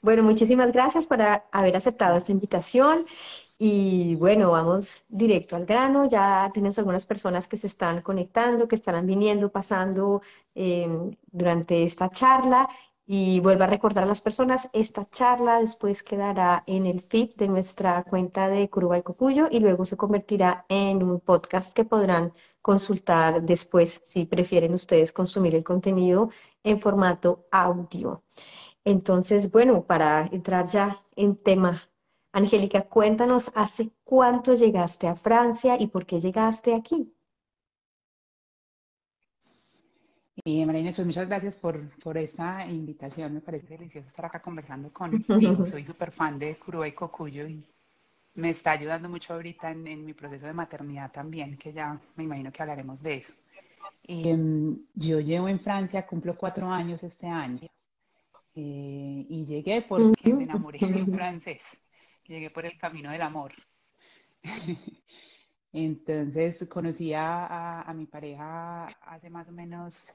Bueno, muchísimas gracias por haber aceptado esta invitación y bueno, vamos directo al grano. Ya tenemos algunas personas que se están conectando, que estarán viniendo, pasando durante esta charla y vuelvo a recordar a las personas, esta charla después quedará en el feed de nuestra cuenta de Curuba y Cocuyo y luego se convertirá en un podcast que podrán consultar después si prefieren ustedes consumir el contenido en formato audio. Entonces, bueno, para entrar ya en tema, Angélica, cuéntanos, ¿hace cuánto llegaste a Francia y por qué llegaste aquí? Y María Inés, pues muchas gracias por esta invitación. Me parece delicioso estar acá conversando contigo. Soy súper fan de Curuba y Cocuyo y me está ayudando mucho ahorita en mi proceso de maternidad también, que ya me imagino que hablaremos de eso. Yo llevo en Francia, cumplo 4 años este año y llegué porque me enamoré de un francés. Llegué por el camino del amor. Entonces conocí a mi pareja hace más o menos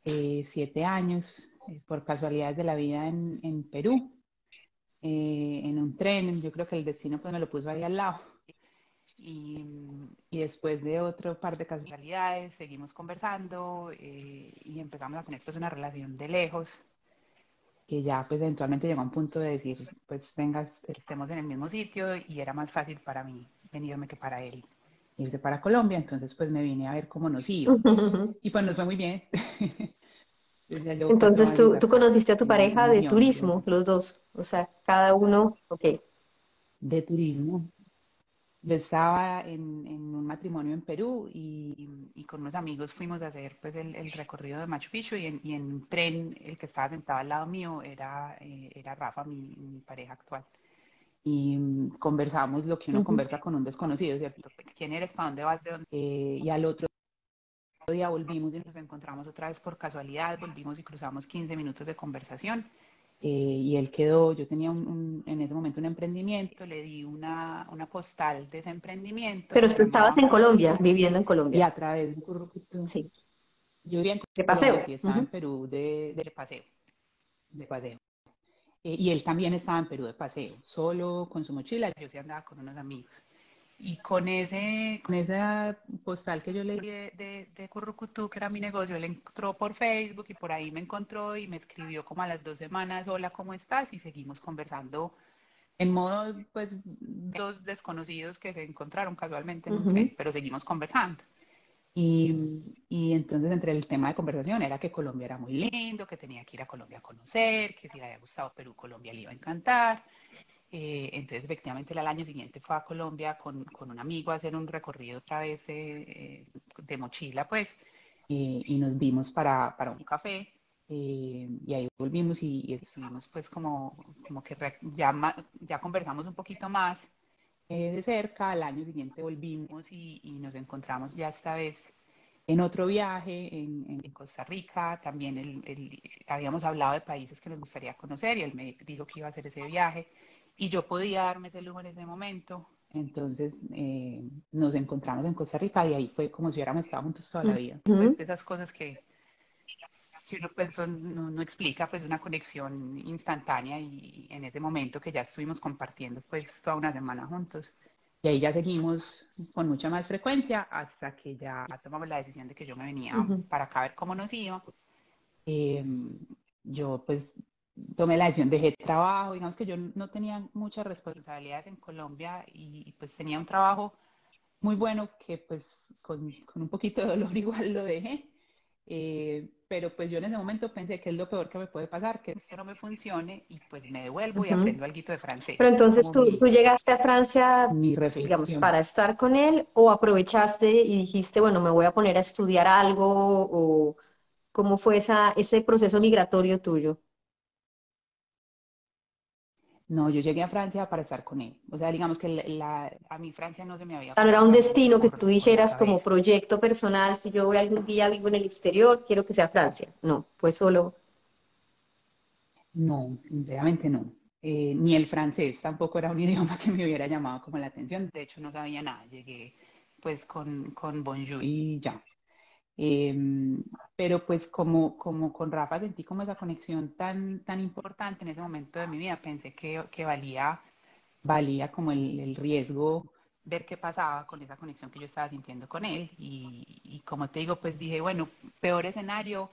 7 años, por casualidades de la vida en Perú, en un tren. Yo creo que el destino pues me lo puso ahí al lado. Y, y después de otro par de casualidades, seguimos conversando y empezamos a tener pues una relación de lejos, que ya pues eventualmente llegó a un punto de decir, pues vengas, estemos en el mismo sitio y era más fácil para mí venirme que para él irse para Colombia, entonces pues me vine a ver cómo nos iba. Y pues nos fue muy bien. Entonces ya llevo cuatro Entonces, años tú acá conociste a tu en pareja de unión turismo, los dos, o sea, cada uno, ok. de turismo. Yo estaba en un matrimonio en Perú y con unos amigos fuimos a hacer pues el recorrido de Machu Picchu y en un tren el que estaba sentado al lado mío era Rafa, mi pareja actual. Y conversamos lo que uno Ujú. conversa con un desconocido, ¿cierto? ¿Quién eres? ¿Para dónde vas? ¿De dónde? Y al otro día volvimos y nos encontramos otra vez por casualidad, volvimos y cruzamos 15 minutos de conversación. Y él quedó, yo tenía en ese momento un emprendimiento, le di una postal de ese emprendimiento Pero que se tú estabas llamaba en Colombia, Currucutú, viviendo en y Colombia, a través de Currucutú, sí, yo vivía en de Colombia, paseo. sí, estaba en Ujú. Perú de paseo, de paseo. Y él también estaba en Perú de paseo, solo con su mochila, yo sí andaba con unos amigos. Y con esa postal que yo le di de Currucutú, que era mi negocio, él entró por Facebook y por ahí me encontró y me escribió como a las 2 semanas, hola, ¿cómo estás? Y seguimos conversando en modo, pues, dos desconocidos que se encontraron casualmente en un tren, Ujú. pero seguimos conversando. Y entonces entre el tema de conversación era que Colombia era muy lindo, que tenía que ir a Colombia a conocer, que si le había gustado Perú, Colombia le iba a encantar. Entonces, efectivamente, él al año siguiente fue a Colombia con un amigo a hacer un recorrido otra vez de mochila, pues, y nos vimos para un café. Y ahí volvimos y estuvimos pues como que ya conversamos un poquito más de cerca. Al año siguiente volvimos y nos encontramos ya esta vez en otro viaje en Costa Rica. También habíamos hablado de países que nos gustaría conocer y él me dijo que iba a hacer ese viaje y yo podía darme ese lujo en ese momento. Entonces nos encontramos en Costa Rica y ahí fue como si hubiéramos estado juntos toda la vida. Pues Ujú. de esas cosas que uno pues, no explica, pues una conexión instantánea y en ese momento que ya estuvimos compartiendo pues toda una semana juntos. Y ahí ya seguimos con mucha más frecuencia hasta que ya tomamos la decisión de que yo me venía Ujú. para acá a ver cómo nos iba. Eh, yo pues tomé la decisión, dejé trabajo, digamos que yo no tenía muchas responsabilidades en Colombia y pues tenía un trabajo muy bueno que pues con un poquito de dolor igual lo dejé. Pero pues yo en ese momento pensé que es lo peor que me puede pasar, que esto no me funcione y pues me devuelvo y Ujú. aprendo algo de francés. Pero Esa es entonces como tú llegaste a Francia, mi digamos, reflexión. para estar con él o aprovechaste y dijiste, bueno, me voy a poner a estudiar algo o cómo fue ese proceso migratorio tuyo. No, yo llegué a Francia para estar con él. O sea, digamos que a mí Francia no se me O había sea, no era un pasado destino que tú por la dijeras como cabeza. proyecto personal, si yo voy algún día vivo en el exterior, quiero que sea Francia. No, fue solo. No, sinceramente no. Ni el francés tampoco era un idioma que me hubiera llamado como la atención. De hecho, no sabía nada. Llegué pues con bonjour y ya. Em, pero pues como con Rafa sentí como esa conexión tan importante en ese momento de mi vida, pensé que valía como el riesgo ver qué pasaba con esa conexión que yo estaba sintiendo con él. Y como te digo, pues dije, bueno, peor escenario,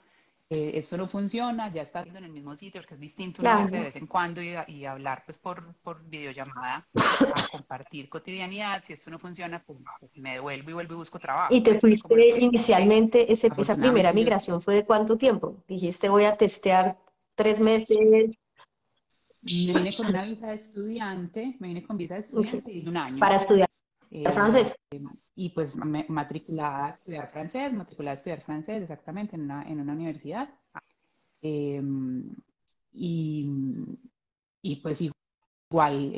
esto no funciona, ya está en el mismo sitio, porque es distinto uno verse de Claro. vez en cuando y hablar pues por videollamada a compartir cotidianidad. Si esto no funciona, pues me devuelvo y vuelvo y busco trabajo, ¿Y te pues fue como lo fuiste que hice. inicialmente, esa primera Afortunadamente yo migración fue de cuánto tiempo? Dijiste voy a testear 3 meses. me vine con una visa de estudiante, me vine con visa de Ok. estudiante y de un año. Para estudiar Eh, francés. y pues matriculada a estudiar francés exactamente en una universidad. Eh, y, y pues igual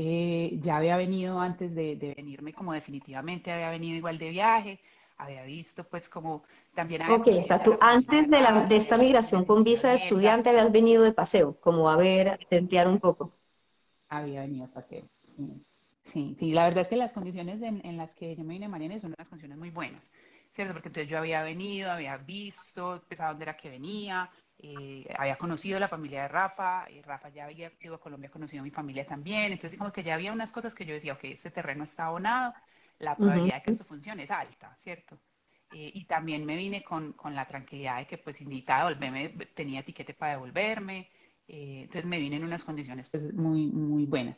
ya había venido antes de venirme como definitivamente, había venido igual de viaje, había visto pues como también había Ok, o conocido sea, pues a tú la familia de antes de Rafa, esta había migración con sentido visa de cerca, estudiante habías venido de paseo, como a ver, a tentear un poco. había venido a paseo. Sí. Sí, sí, la verdad es que las condiciones en las que yo me vine a Mariana son unas condiciones muy buenas, ¿cierto? Porque entonces yo había venido, había visto, pues a dónde era que venía, había conocido la familia de Rafa, Rafa ya había ido a Colombia, conocido a mi familia también, entonces como que ya había unas cosas que yo decía, ok, este terreno está abonado, la Ujú. probabilidad de que esto funcione es alta, ¿cierto? Y también me vine con la tranquilidad de que pues si necesitaba devolverme, tenía etiquete para devolverme, entonces me vine en unas condiciones pues muy buenas.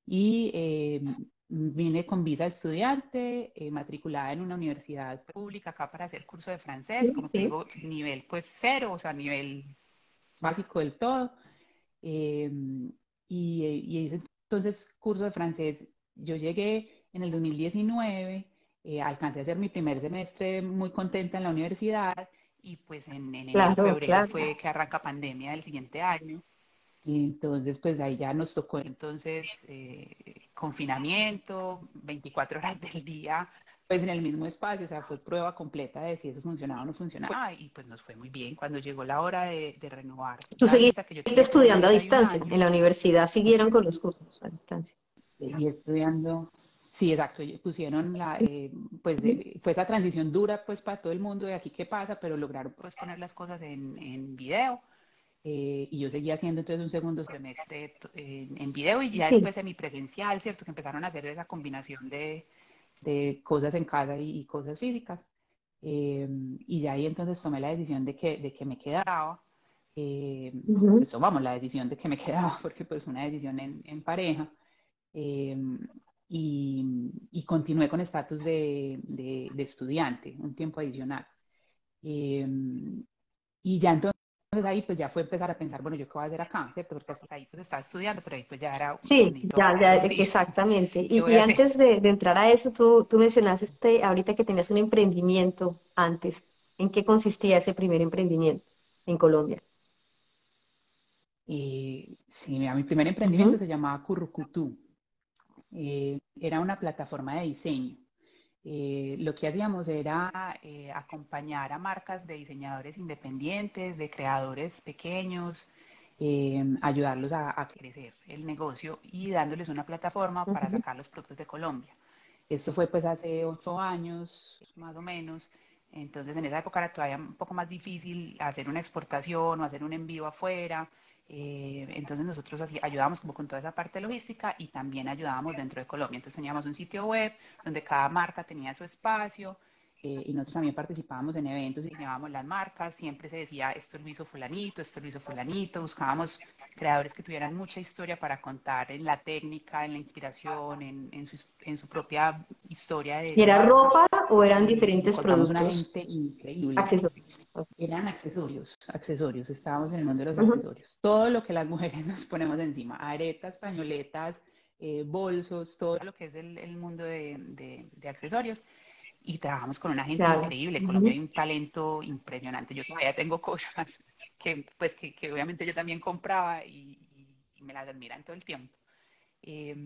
Y vine con visa de estudiante, matriculada en una universidad pública acá para hacer curso de francés, Sí, como te sí, digo, nivel pues cero, o sea, nivel básico del todo. Eh, y entonces curso de francés, yo llegué en el 2019, alcancé a hacer mi primer semestre muy contenta en la universidad y pues en enero, claro, febrero claro. fue que arranca pandemia del siguiente año. Y entonces, pues ahí ya nos tocó entonces confinamiento, 24 horas del día, pues en el mismo espacio, o sea, fue prueba completa de si eso funcionaba o no funcionaba, y pues nos fue muy bien. Cuando llegó la hora de renovar Tú la seguiste visa, que yo tenía pues una estudiando a visa de un distancia, año, en la universidad siguieron con los cursos a distancia. y estudiando, sí, exacto, y pusieron pues fue esa transición dura pues para todo el mundo de aquí qué pasa, pero lograron pues poner las cosas en video. Y yo seguía haciendo entonces un segundo semestre en video y ya Sí. después semipresencial, ¿cierto? Que empezaron a hacer esa combinación de cosas en casa y cosas físicas. Y ya ahí entonces tomé la decisión de que me quedaba. Eh, Ujú. pues tomamos la decisión de que me quedaba porque pues fue una decisión en pareja. Eh, y continué con estatus de estudiante un tiempo adicional. Eh, y ya entonces ahí pues ya fue empezar a pensar, bueno, ¿yo qué voy a hacer acá? ¿Cierto? Porque hasta ahí pues estaba estudiando, pero ahí pues ya era, Sí, necesito ya, producir, exactamente. ¿qué voy Y a hacer? antes de entrar a eso, tú mencionaste ahorita que tenías un emprendimiento antes. ¿En qué consistía ese primer emprendimiento en Colombia? Y sí, mira, mi primer emprendimiento Ujú. se llamaba Currucutú. Era una plataforma de diseño. Lo que hacíamos era acompañar a marcas de diseñadores independientes, de creadores pequeños, ayudarlos a crecer el negocio y dándoles una plataforma para Ujú. sacar los productos de Colombia. Esto fue pues hace 8 años más o menos. Entonces en esa época era todavía un poco más difícil hacer una exportación o hacer un envío afuera. Entonces nosotros así ayudábamos como con toda esa parte logística y también ayudábamos dentro de Colombia. Entonces teníamos un sitio web donde cada marca tenía su espacio y nosotros también participábamos en eventos y llevábamos las marcas. Siempre se decía, esto lo hizo fulanito, esto lo hizo fulanito. Buscábamos creadores que tuvieran mucha historia para contar en la técnica, en la inspiración, en su propia historia ¿Y de era marca. ropa o eran Y diferentes encontramos una productos, gente increíble. accesorios? Eran accesorios, estábamos en el mundo de los Ujú. accesorios. Todo lo que las mujeres nos ponemos encima, aretas, pañoletas, bolsos, todo lo que es el mundo de accesorios. Y trabajamos con una gente Claro. increíble. Colombia Ujú. hay un talento impresionante. Yo todavía tengo cosas que obviamente yo también compraba y me las admiran todo el tiempo. Eh,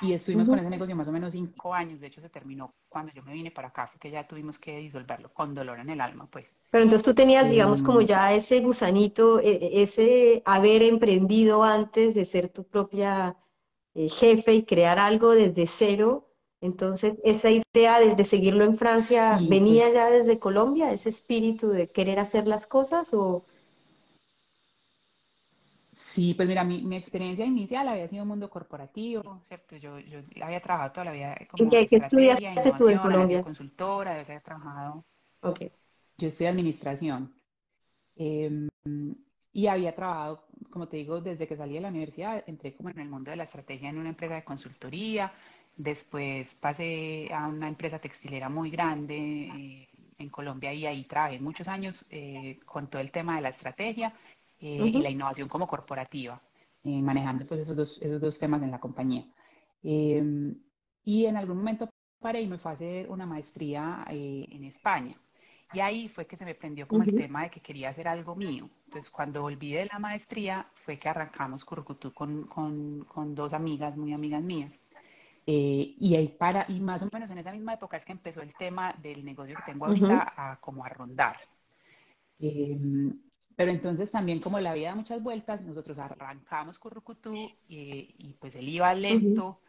y estuvimos con Ujú. ese negocio más o menos 5 años. De hecho, se terminó cuando yo me vine para acá, porque ya tuvimos que disolverlo con dolor en el alma, pues. Pero entonces tú tenías, Eh, digamos, como ya ese gusanito, ese haber emprendido antes de ser tu propia jefe y crear algo desde cero. Entonces, esa idea de seguirlo en Francia, Sí, ¿venía pues ya desde Colombia, ese espíritu de querer hacer las cosas o sí, pues mira, mi experiencia inicial había sido un mundo corporativo, ¿cierto? Yo había trabajado toda la vida en como qué estrategia, estudiaste tú en innovación, había sido Colombia? consultora, había trabajado, Ok. yo estudié administración. em, y había trabajado, como te digo, desde que salí de la universidad, entré como en el mundo de la estrategia en una empresa de consultoría, después pasé a una empresa textilera muy grande en Colombia y ahí trabajé muchos años con todo el tema de la estrategia y la Ujú, innovación como corporativa, manejando pues esos dos temas en la compañía. Eh, y en algún momento paré y me fue a hacer una maestría en España. Y ahí fue que se me prendió como el ujú, tema de que quería hacer algo mío. Entonces, cuando volví de la maestría, fue que arrancamos Currucutú con dos amigas, muy amigas mías. Y más o menos en esa misma época es que empezó el tema del negocio que tengo ujú, ahorita a como a rondar. Eh, pero entonces también como la vida da muchas vueltas, nosotros arrancamos Currucutú y pues él iba ujú, lento,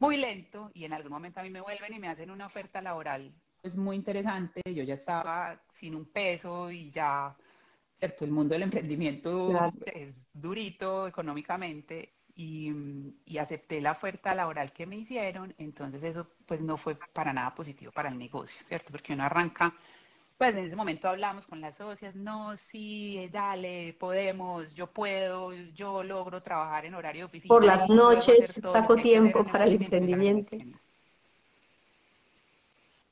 muy lento, y en algún momento a mí me vuelven y me hacen una oferta laboral pues muy interesante. Yo ya estaba sin un peso y ya, cierto, el mundo del emprendimiento claro. es durito económicamente y acepté la oferta laboral que me hicieron. Entonces eso pues no fue para nada positivo para el negocio, ¿cierto? Porque uno arranca, pues en ese momento hablamos con las socias, no, sí, dale, podemos, yo puedo, yo logro trabajar en horario de Por oficina las y luego hacer noches todo lo saco que hay que hacer tiempo en para el emprendimiento, y la verdad es emprendimiento. que no.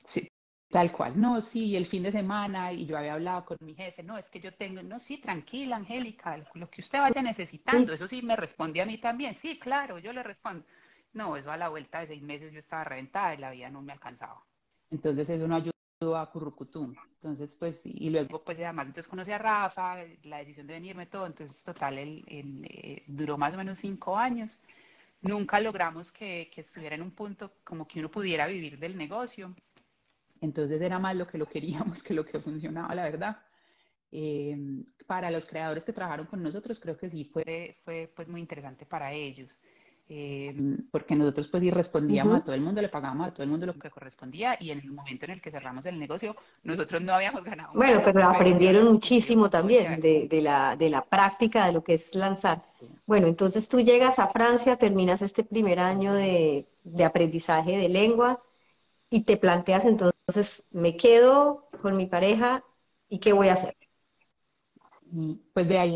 Sí, tal cual. No, sí, el fin de semana, y yo había hablado con mi jefe, no, es que yo tengo, no, sí, tranquila, Angélica, lo que usted vaya necesitando, eso sí me responde a mí también, sí, claro, yo le respondo. No, eso a la vuelta de 6 meses yo estaba reventada y la vida no me alcanzaba. Entonces eso no ayudó a Currucutum. Entonces, pues, y luego, pues, además, entonces conocí a Rafa, la decisión de venirme, todo. Entonces, total, duró más o menos 5 años. Nunca logramos que estuviera en un punto como que uno pudiera vivir del negocio. Entonces era más lo que lo queríamos que lo que funcionaba, la verdad. Eh, para los creadores que trabajaron con nosotros, creo que sí fue pues muy interesante para ellos. Porque nosotros pues sí respondíamos a Ujú. todo el mundo, le pagábamos a todo el mundo lo que correspondía, y en el momento en el que cerramos el negocio, nosotros no habíamos ganado un Bueno, peso, pero pero sí aprendieron habíamos cumplido muchísimo con todo el también deber. de la práctica de lo que es lanzar. Bueno, entonces tú llegas a Francia, terminas este primer año de aprendizaje de lengua y te planteas entonces, ¿me quedo con mi pareja y qué voy a hacer? Y pues de ahí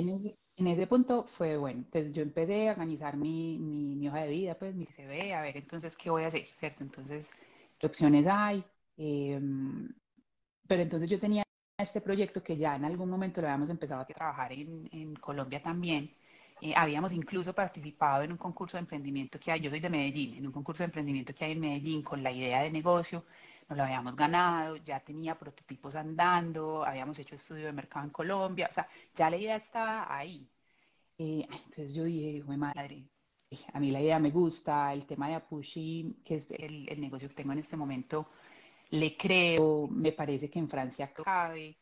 en ese punto fue bueno. Entonces yo empecé a organizar mi hoja de vida, pues mi CV, a ver entonces qué voy a hacer, ¿cierto? Entonces, ¿qué opciones hay? Eh, pero entonces yo tenía este proyecto que ya en algún momento lo habíamos empezado a trabajar en Colombia también. Habíamos incluso participado en un concurso de emprendimiento que hay, yo soy de Medellín, en un concurso de emprendimiento que hay en Medellín con la idea de negocio, nos lo habíamos ganado, ya tenía prototipos andando, habíamos hecho estudio de mercado en Colombia, o sea, ya la idea estaba ahí. Entonces yo dije, "Jue madre, a mí la idea me gusta, el tema de Apushi, que es el negocio que tengo en este momento, le creo, me parece que en Francia cabe.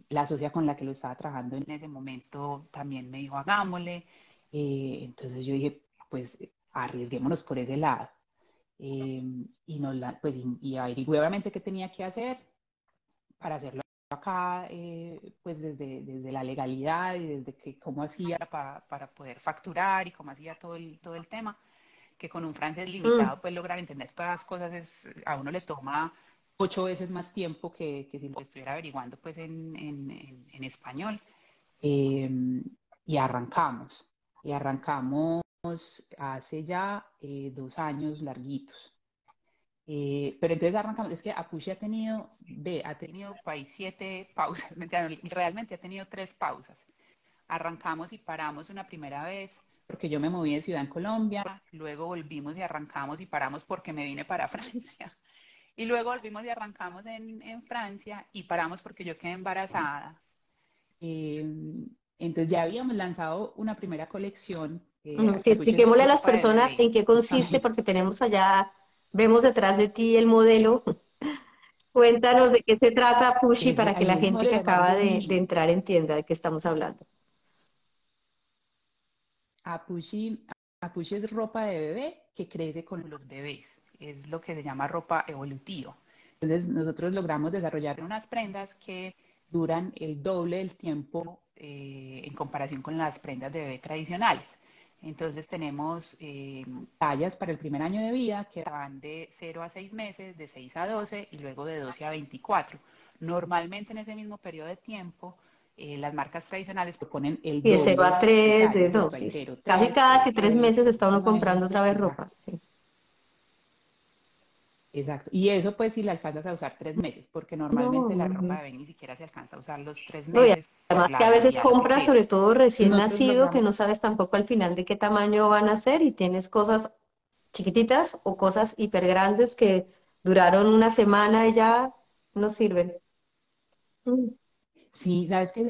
La socia con la que lo estaba trabajando en ese momento también me dijo, hagámosle. Entonces yo dije, pues arriesguémonos por ese lado. Eh, pues, y averigüé obviamente qué tenía que hacer para hacerlo acá, pues desde la legalidad y desde que cómo hacía para poder facturar y cómo hacía todo el tema, que con un francés Mm, limitado, pues lograr entender todas las cosas a uno le toma 8 veces más tiempo que si lo estuviera averiguando pues en español. Eh, y arrancamos, y arrancamos hace ya 2 años larguitos. Pero entonces arrancamos, es que Apushi ha tenido país 7 pausas, mentira, no, realmente ha tenido 3 pausas. Arrancamos y paramos una primera vez porque yo me moví de ciudad en Colombia, luego volvimos y arrancamos y paramos porque me vine para Francia, y luego volvimos y arrancamos en Francia y paramos porque yo quedé embarazada. Eh, entonces ya habíamos lanzado una primera colección, ujú. Sí, que Apuchi es expliquémosle a las ropa de personas bebé, en qué consiste, justamente. porque tenemos allá, vemos detrás de ti el modelo. Cuéntanos de qué se trata Pushy para que Ahí la es gente que modelo más acaba de divino. entrar entienda de qué estamos hablando. Apushi, Apushi es ropa de bebé que crece con los bebés. es lo que se llama ropa evolutiva. Entonces nosotros logramos desarrollar unas prendas que duran el doble del tiempo en comparación con las prendas de bebé tradicionales. Entonces tenemos tallas para el primer año de vida que van de 0 a 6 meses, de 6 a 12 y luego de 12 a 24. Normalmente en ese mismo periodo de tiempo las marcas tradicionales proponen el Sí, de 0 a doble de 3, tallas, no, ¿cierto? Hay sí, sí. cero Casi tres cada cero que 3 meses tres está uno comprando 9, otra vez exacto. ropa. Sí. Exacto. Y eso pues si la alcanzas a usar 3 meses, porque No, normalmente la ropa ujú. de bebé ni siquiera se alcanza a usar los tres No, y meses por además que la a veces velocidad a la que compras, crece. sobre todo Entonces recién nosotros nacido, que logramos, no sabes tampoco al final de qué tamaño van a ser y tienes cosas chiquititas o cosas hiper grandes que duraron una semana y ya no sirven. Mm, sí, sabes que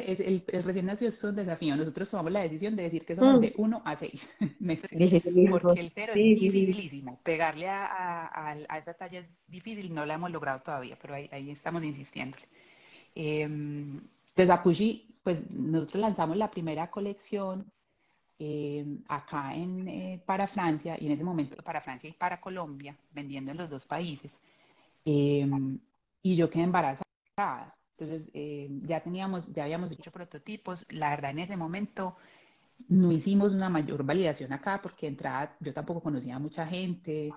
el recién nacido es un desafío. Nosotros tomamos la decisión de decir que somos mm. de 1 a 6 meses, Dificilísimo. porque el cero es Sí, sí, sí. dificilísimo. Pegarle a esa talla es difícil, no la hemos logrado todavía, pero ahí estamos insistiendo. Desde Apushi, pues nosotros lanzamos la primera colección acá para Francia y en ese momento para Francia y para Colombia, vendiendo en los dos países. eh, y yo quedé embarazada. Entonces ya habíamos hecho prototipos. La verdad en ese momento no hicimos una mayor validación acá porque de entrada yo tampoco conocía a mucha gente.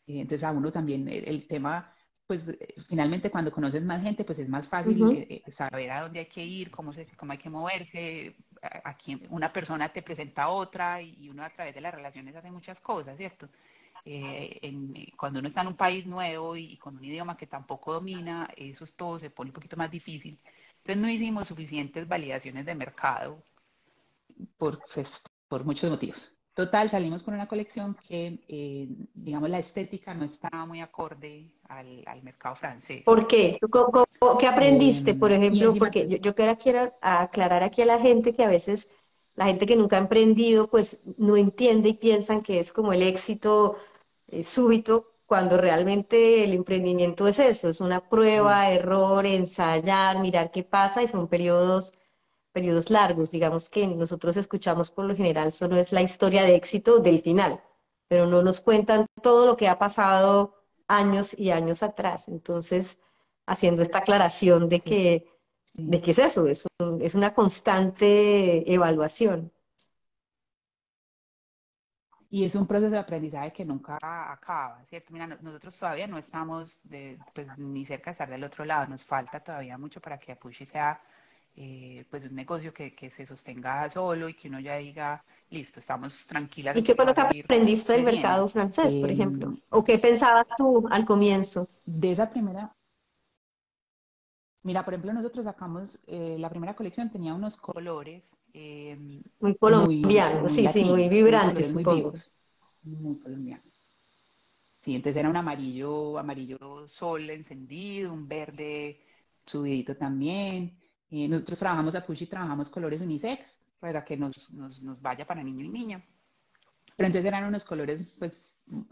Entonces a uno también el tema, pues finalmente cuando conoces más gente, pues es más fácil Ujú. saber a dónde hay que ir, cómo hay que moverse, a quién una persona te presenta a otra y uno a través de las relaciones hace muchas cosas, ¿cierto? Cuando uno está en un país nuevo y con un idioma que tampoco domina, eso es todo se pone un poquito más difícil. Entonces no hicimos suficientes validaciones de mercado por muchos motivos. Total, salimos con una colección que, digamos, la estética no estaba muy acorde al mercado francés. ¿Por qué? ¿Qué aprendiste, por Y ejemplo? encima, Porque yo quiero aclarar aquí a la gente que a veces la gente que nunca ha emprendido, pues no entiende y piensan que es como el éxito súbito, cuando realmente el emprendimiento es eso, es una sí, prueba, error, ensayar, mirar qué pasa y son periodos largos. Digamos que nosotros escuchamos por lo general solo es la historia de éxito del final, pero no nos cuentan todo lo que ha pasado años y años atrás. Entonces, haciendo esta aclaración sí. de que es eso, es una constante evaluación. Y es un proceso de aprendizaje que nunca acaba, ¿cierto? Mira, nosotros todavía no estamos pues, ni cerca de estar del otro lado, nos falta todavía mucho para que Apushi sea pues un negocio que se sostenga solo y que uno ya diga, listo, estamos tranquilas ¿Y en qué que fue esto va lo a que seguir aprendiste del creciendo. mercado francés, por ejemplo? Eh, ¿O qué pensabas tú al comienzo? de esa primera, mira, por ejemplo, nosotros sacamos, la primera colección tenía unos colores Muy como colombiano, muy sí, sí, muy latinos, unos vibrante, colores muy supongo. vivos, muy colombianos. Sí, entonces era un amarillo, amarillo sol encendido, un verde subidito también. Nosotros trabajamos a Push y trabajamos colores unisex para que nos vaya para niño y niña. Pero entonces eran unos colores, pues,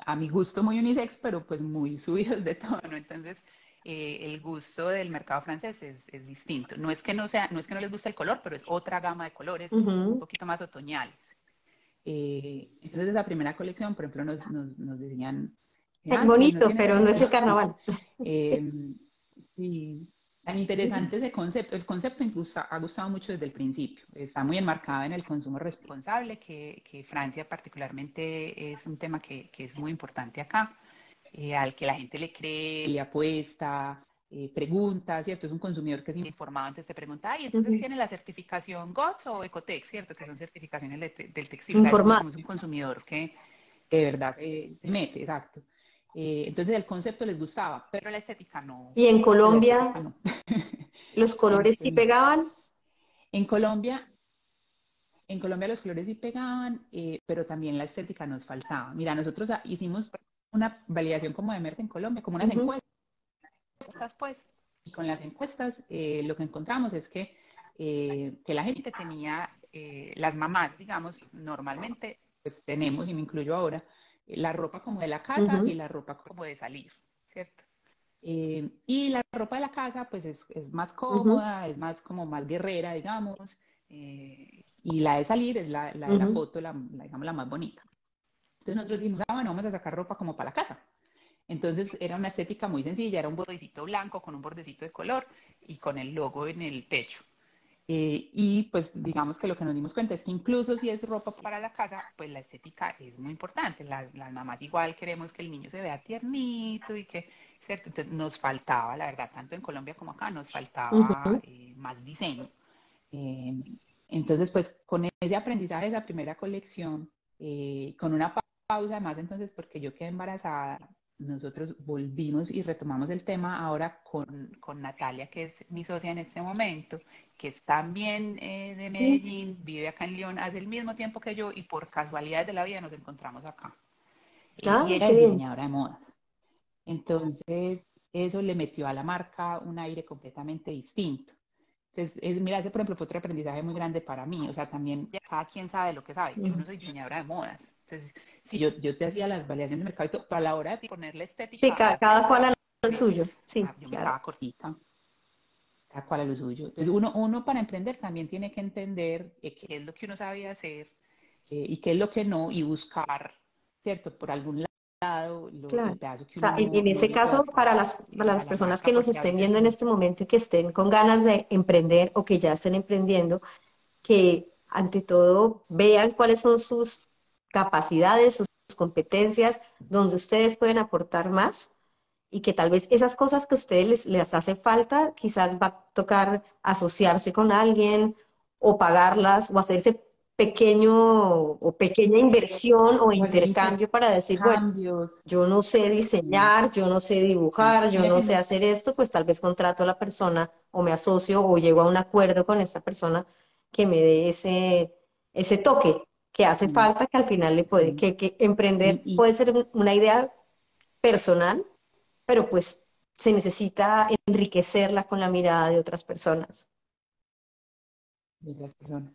a mi gusto muy unisex, pero pues muy subidos de tono. Entonces, el gusto del mercado francés es distinto. No es que no les guste el color, pero es otra gama de colores un Ujú. poquito más otoñales. Entonces, la primera colección, por ejemplo, nos decían, Sí, pues no bonito, tiene pero no es sentido. el carnaval. Sí. Eh, y tan interesante ese concepto. El concepto incluso ha gustado mucho desde el principio. Está muy enmarcado en el consumo responsable, que Francia particularmente es un tema que es muy importante acá, al que la gente le cree, le apuesta, pregunta, ¿cierto? Es un consumidor que es informado, entonces te pregunta, ay, entonces Ujú. tiene la certificación GOTS o Ecotex, ¿cierto? Que son certificaciones del textil, o sea, Informal. es un consumidor que de verdad se mete, exacto. Entonces el concepto les gustaba, pero la estética no, Y en pues la Colombia, estética no. los colores sí En, pegaban. en Colombia, en Colombia los colores sí pegaban, pero también la estética nos faltaba. Mira, nosotros hicimos una validación como de merca en Colombia, como unas Ujú, encuestas, pues, y con las encuestas lo que encontramos es que la gente tenía, las mamás, digamos, normalmente, pues tenemos, y me incluyo ahora, la ropa como de la casa y ujú, la ropa como de salir, ¿cierto? Y la ropa de la casa, pues es más ujú, cómoda, es más como más guerrera, digamos, y la de salir es la de la ujú. foto, digamos, la más bonita. Entonces nosotros dijimos, ah, bueno, vamos a sacar ropa como para la casa. Entonces era una estética muy sencilla, era un bordecito blanco con un bordecito de color y con el logo en el pecho. Y pues digamos que lo que nos dimos cuenta es que incluso si es ropa para la casa, pues la estética es muy importante. Las mamás igual queremos que el niño se vea tiernito y que, ¿cierto? Entonces nos faltaba, la verdad, tanto en Colombia como acá, nos faltaba Ujú. más diseño. Eh, entonces, pues con ese aprendizaje de esa primera colección, con una pausa además, entonces, porque yo quedé embarazada, nosotros volvimos y retomamos el tema ahora con Natalia, que es mi socia en este momento, que es también de Medellín, vive acá en León, hace el mismo tiempo que yo y por casualidades de la vida nos encontramos acá. Y Ah, ella qué es bien. diseñadora de modas. Entonces, eso le metió a la marca un aire completamente distinto. Entonces, mira, ese por ejemplo fue otro aprendizaje muy grande para mí. O sea, también ya cada quien sabe lo que sabe. Yo Ujú. no soy diseñadora de modas. Entonces, si yo te hacía las validaciones de mercado, y todo, pero a la hora de ponerle Sí, estética a la cada cual prenda, a lo pues suyo. Sí, yo me claro. quedaba cortita, cada cual a lo suyo. Entonces, uno para emprender también tiene que entender qué es lo que uno sabe hacer y qué es lo que no, y buscar, ¿cierto? Por algún lado, Claro. el pedazo que O uno sea, en no ese le puede caso, aportar para a las la personas marca, que nos porque a estén veces viendo en uno... este momento y que estén con ganas de emprender o que ya estén emprendiendo, que ante todo vean cuáles son sus capacidades, sus competencias, donde ustedes pueden aportar más y que tal vez esas cosas que a ustedes les hace falta, quizás va a tocar asociarse con alguien o pagarlas o hacerse pequeño o pequeña inversión o O hacer intercambio para decir, bueno, intercambios. yo no sé Sí, diseñar, yo no sé sí. dibujar, yo Mira no que sé hacer esto, pues tal vez contrato a la persona o me asocio o llego a un acuerdo con esta persona que me dé ese toque que hace sí, falta, que al final le puede, sí. que emprender Y puede ser una idea personal, pero pues se necesita enriquecerla con la mirada de otras personas. de las personas.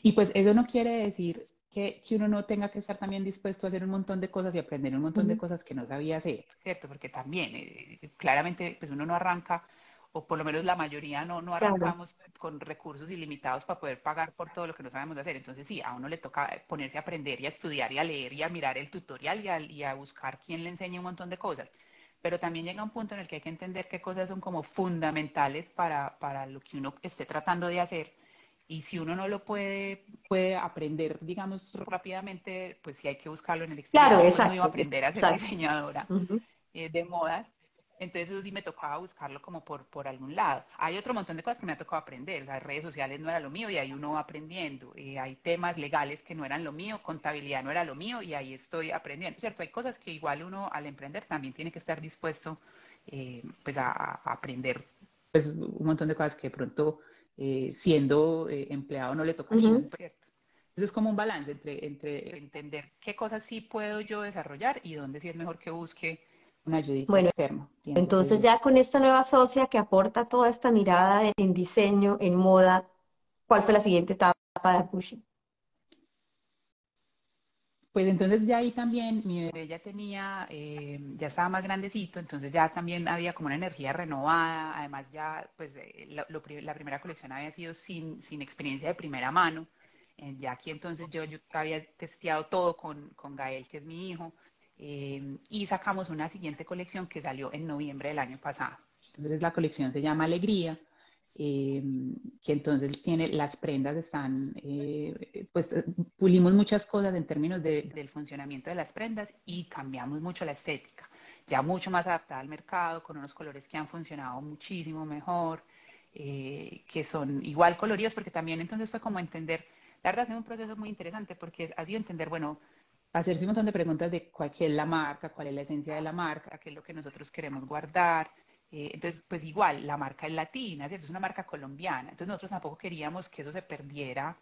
Y pues eso no quiere decir que uno no tenga que estar también dispuesto a hacer un montón de cosas y aprender un montón de Ujú. cosas que no sabía hacer, ¿cierto? Porque también, claramente, pues uno no arranca, o por lo menos la mayoría no Claro. arrancamos con recursos ilimitados para poder pagar por todo lo que no sabemos hacer. Entonces sí, a uno le toca ponerse a aprender y a estudiar y a leer y a mirar el tutorial y a buscar quién le enseñe un montón de cosas. Pero también llega un punto en el que hay que entender qué cosas son como fundamentales para lo que uno esté tratando de hacer y si uno no lo puede aprender, digamos, rápidamente, pues sí hay que buscarlo en el exterior. Claro, Yo pues no iba a exacto, aprender a ser exacto. diseñadora Ujú. de modas, entonces eso sí me tocaba buscarlo como por algún lado. Hay otro montón de cosas que me ha tocado aprender, o sea, redes sociales no era lo mío y ahí uno va aprendiendo. Hay temas legales que no eran lo mío, contabilidad no era lo mío y ahí estoy aprendiendo, ¿cierto? Hay cosas que igual uno al emprender también tiene que estar dispuesto pues a aprender pues un montón de cosas que de pronto siendo empleado no le tocarían, Ujú. ¿cierto? Entonces es como un balance entre entender qué cosas sí puedo yo desarrollar y dónde sí es mejor que busque una ayudita Bueno, externa, pienso entonces yo. ya con esta nueva socia que aporta toda esta mirada en diseño, en moda, ¿cuál fue la siguiente etapa de Pushi? Pues entonces ya ahí también mi bebé ya tenía, ya estaba más grandecito, entonces ya también había como una energía renovada, además ya pues la primera colección había sido sin experiencia de primera mano, ya aquí entonces yo había testeado todo con Gael, que es mi hijo, y sacamos una siguiente colección que salió en noviembre del año pasado. Entonces la colección se llama Alegría, eh, que entonces tiene, las prendas están, pues pulimos muchas cosas en términos del funcionamiento de las prendas y cambiamos mucho la estética, ya mucho más adaptada al mercado, con unos colores que han funcionado muchísimo mejor, que son igual coloridos, porque también entonces fue como entender, la verdad es un proceso muy interesante porque ha sido entender, bueno, hacerse un montón de preguntas de cuál qué es la marca, cuál es la esencia de la marca, qué es lo que nosotros queremos guardar, entonces, pues igual, la marca es latina, ¿cierto? Es una marca colombiana. Entonces nosotros tampoco queríamos que eso se perdiera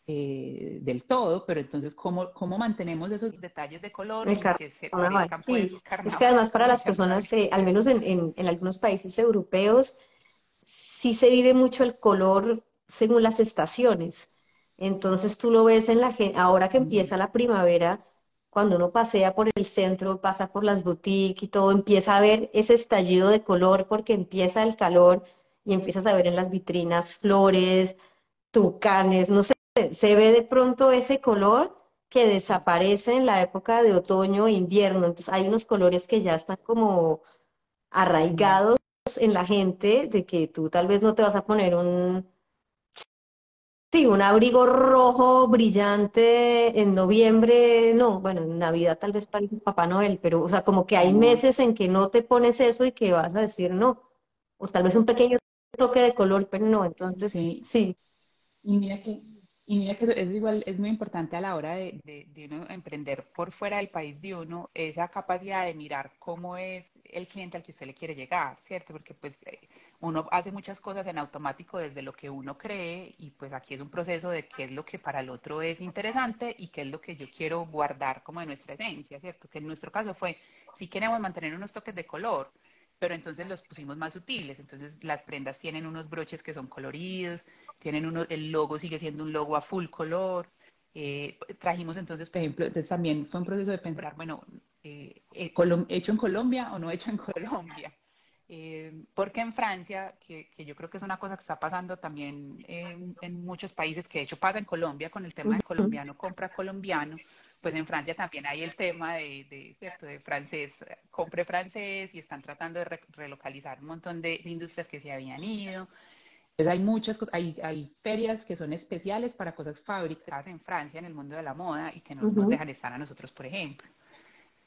del todo, pero entonces, ¿cómo mantenemos esos detalles de color El sin que se carnaval, parezcan, pues, sí. Es que además para carnavales y las carnavales? personas, al menos en algunos países europeos, sí se vive mucho el color según las estaciones. Entonces tú lo ves en la gente, ahora que Ujú. empieza la primavera, cuando uno pasea por el centro, pasa por las boutiques y todo, empieza a ver ese estallido de color porque empieza el calor y empiezas a ver en las vitrinas flores, tucanes, no sé, se ve de pronto ese color que desaparece en la época de otoño e invierno. Entonces hay unos colores que ya están como Mm, arraigados en la gente, de que tú tal vez no te vas a poner sí, un abrigo rojo brillante en noviembre, no, bueno, en Navidad tal vez pareces Papá Noel, pero, o sea, como que hay no, meses en que no te pones eso y que vas a decir no, o tal vez un pequeño toque de color, pero no, entonces, sí. sí. Y mira que, y mira que es igual, es muy importante a la hora de uno emprender por fuera del país de uno, esa capacidad de mirar cómo es el cliente al que usted le quiere llegar, ¿cierto? Porque pues uno hace muchas cosas en automático desde lo que uno cree y pues aquí es un proceso de qué es lo que para el otro es interesante y qué es lo que yo quiero guardar como de nuestra esencia, ¿cierto? Que en nuestro caso fue, si queremos mantener unos toques de color, pero entonces los pusimos más sutiles, entonces las prendas tienen unos broches que son coloridos, tienen uno, el logo sigue siendo un logo a full color. Trajimos entonces, por ejemplo, entonces también fue un proceso de pensar, bueno, hecho en Colombia o no hecho en Colombia. Porque en Francia, que yo creo que es una cosa que está pasando también en muchos países, que de hecho pasa en Colombia con el tema de Ujú. colombiano compra colombiano, pues en Francia también hay el tema ¿cierto? De francés, compre francés y están tratando de relocalizar un montón de industrias que se habían ido. Entonces hay muchas cosas, hay ferias que son especiales para cosas fabricadas en Francia en el mundo de la moda y que no nos Ujú. dejan estar a nosotros, por ejemplo.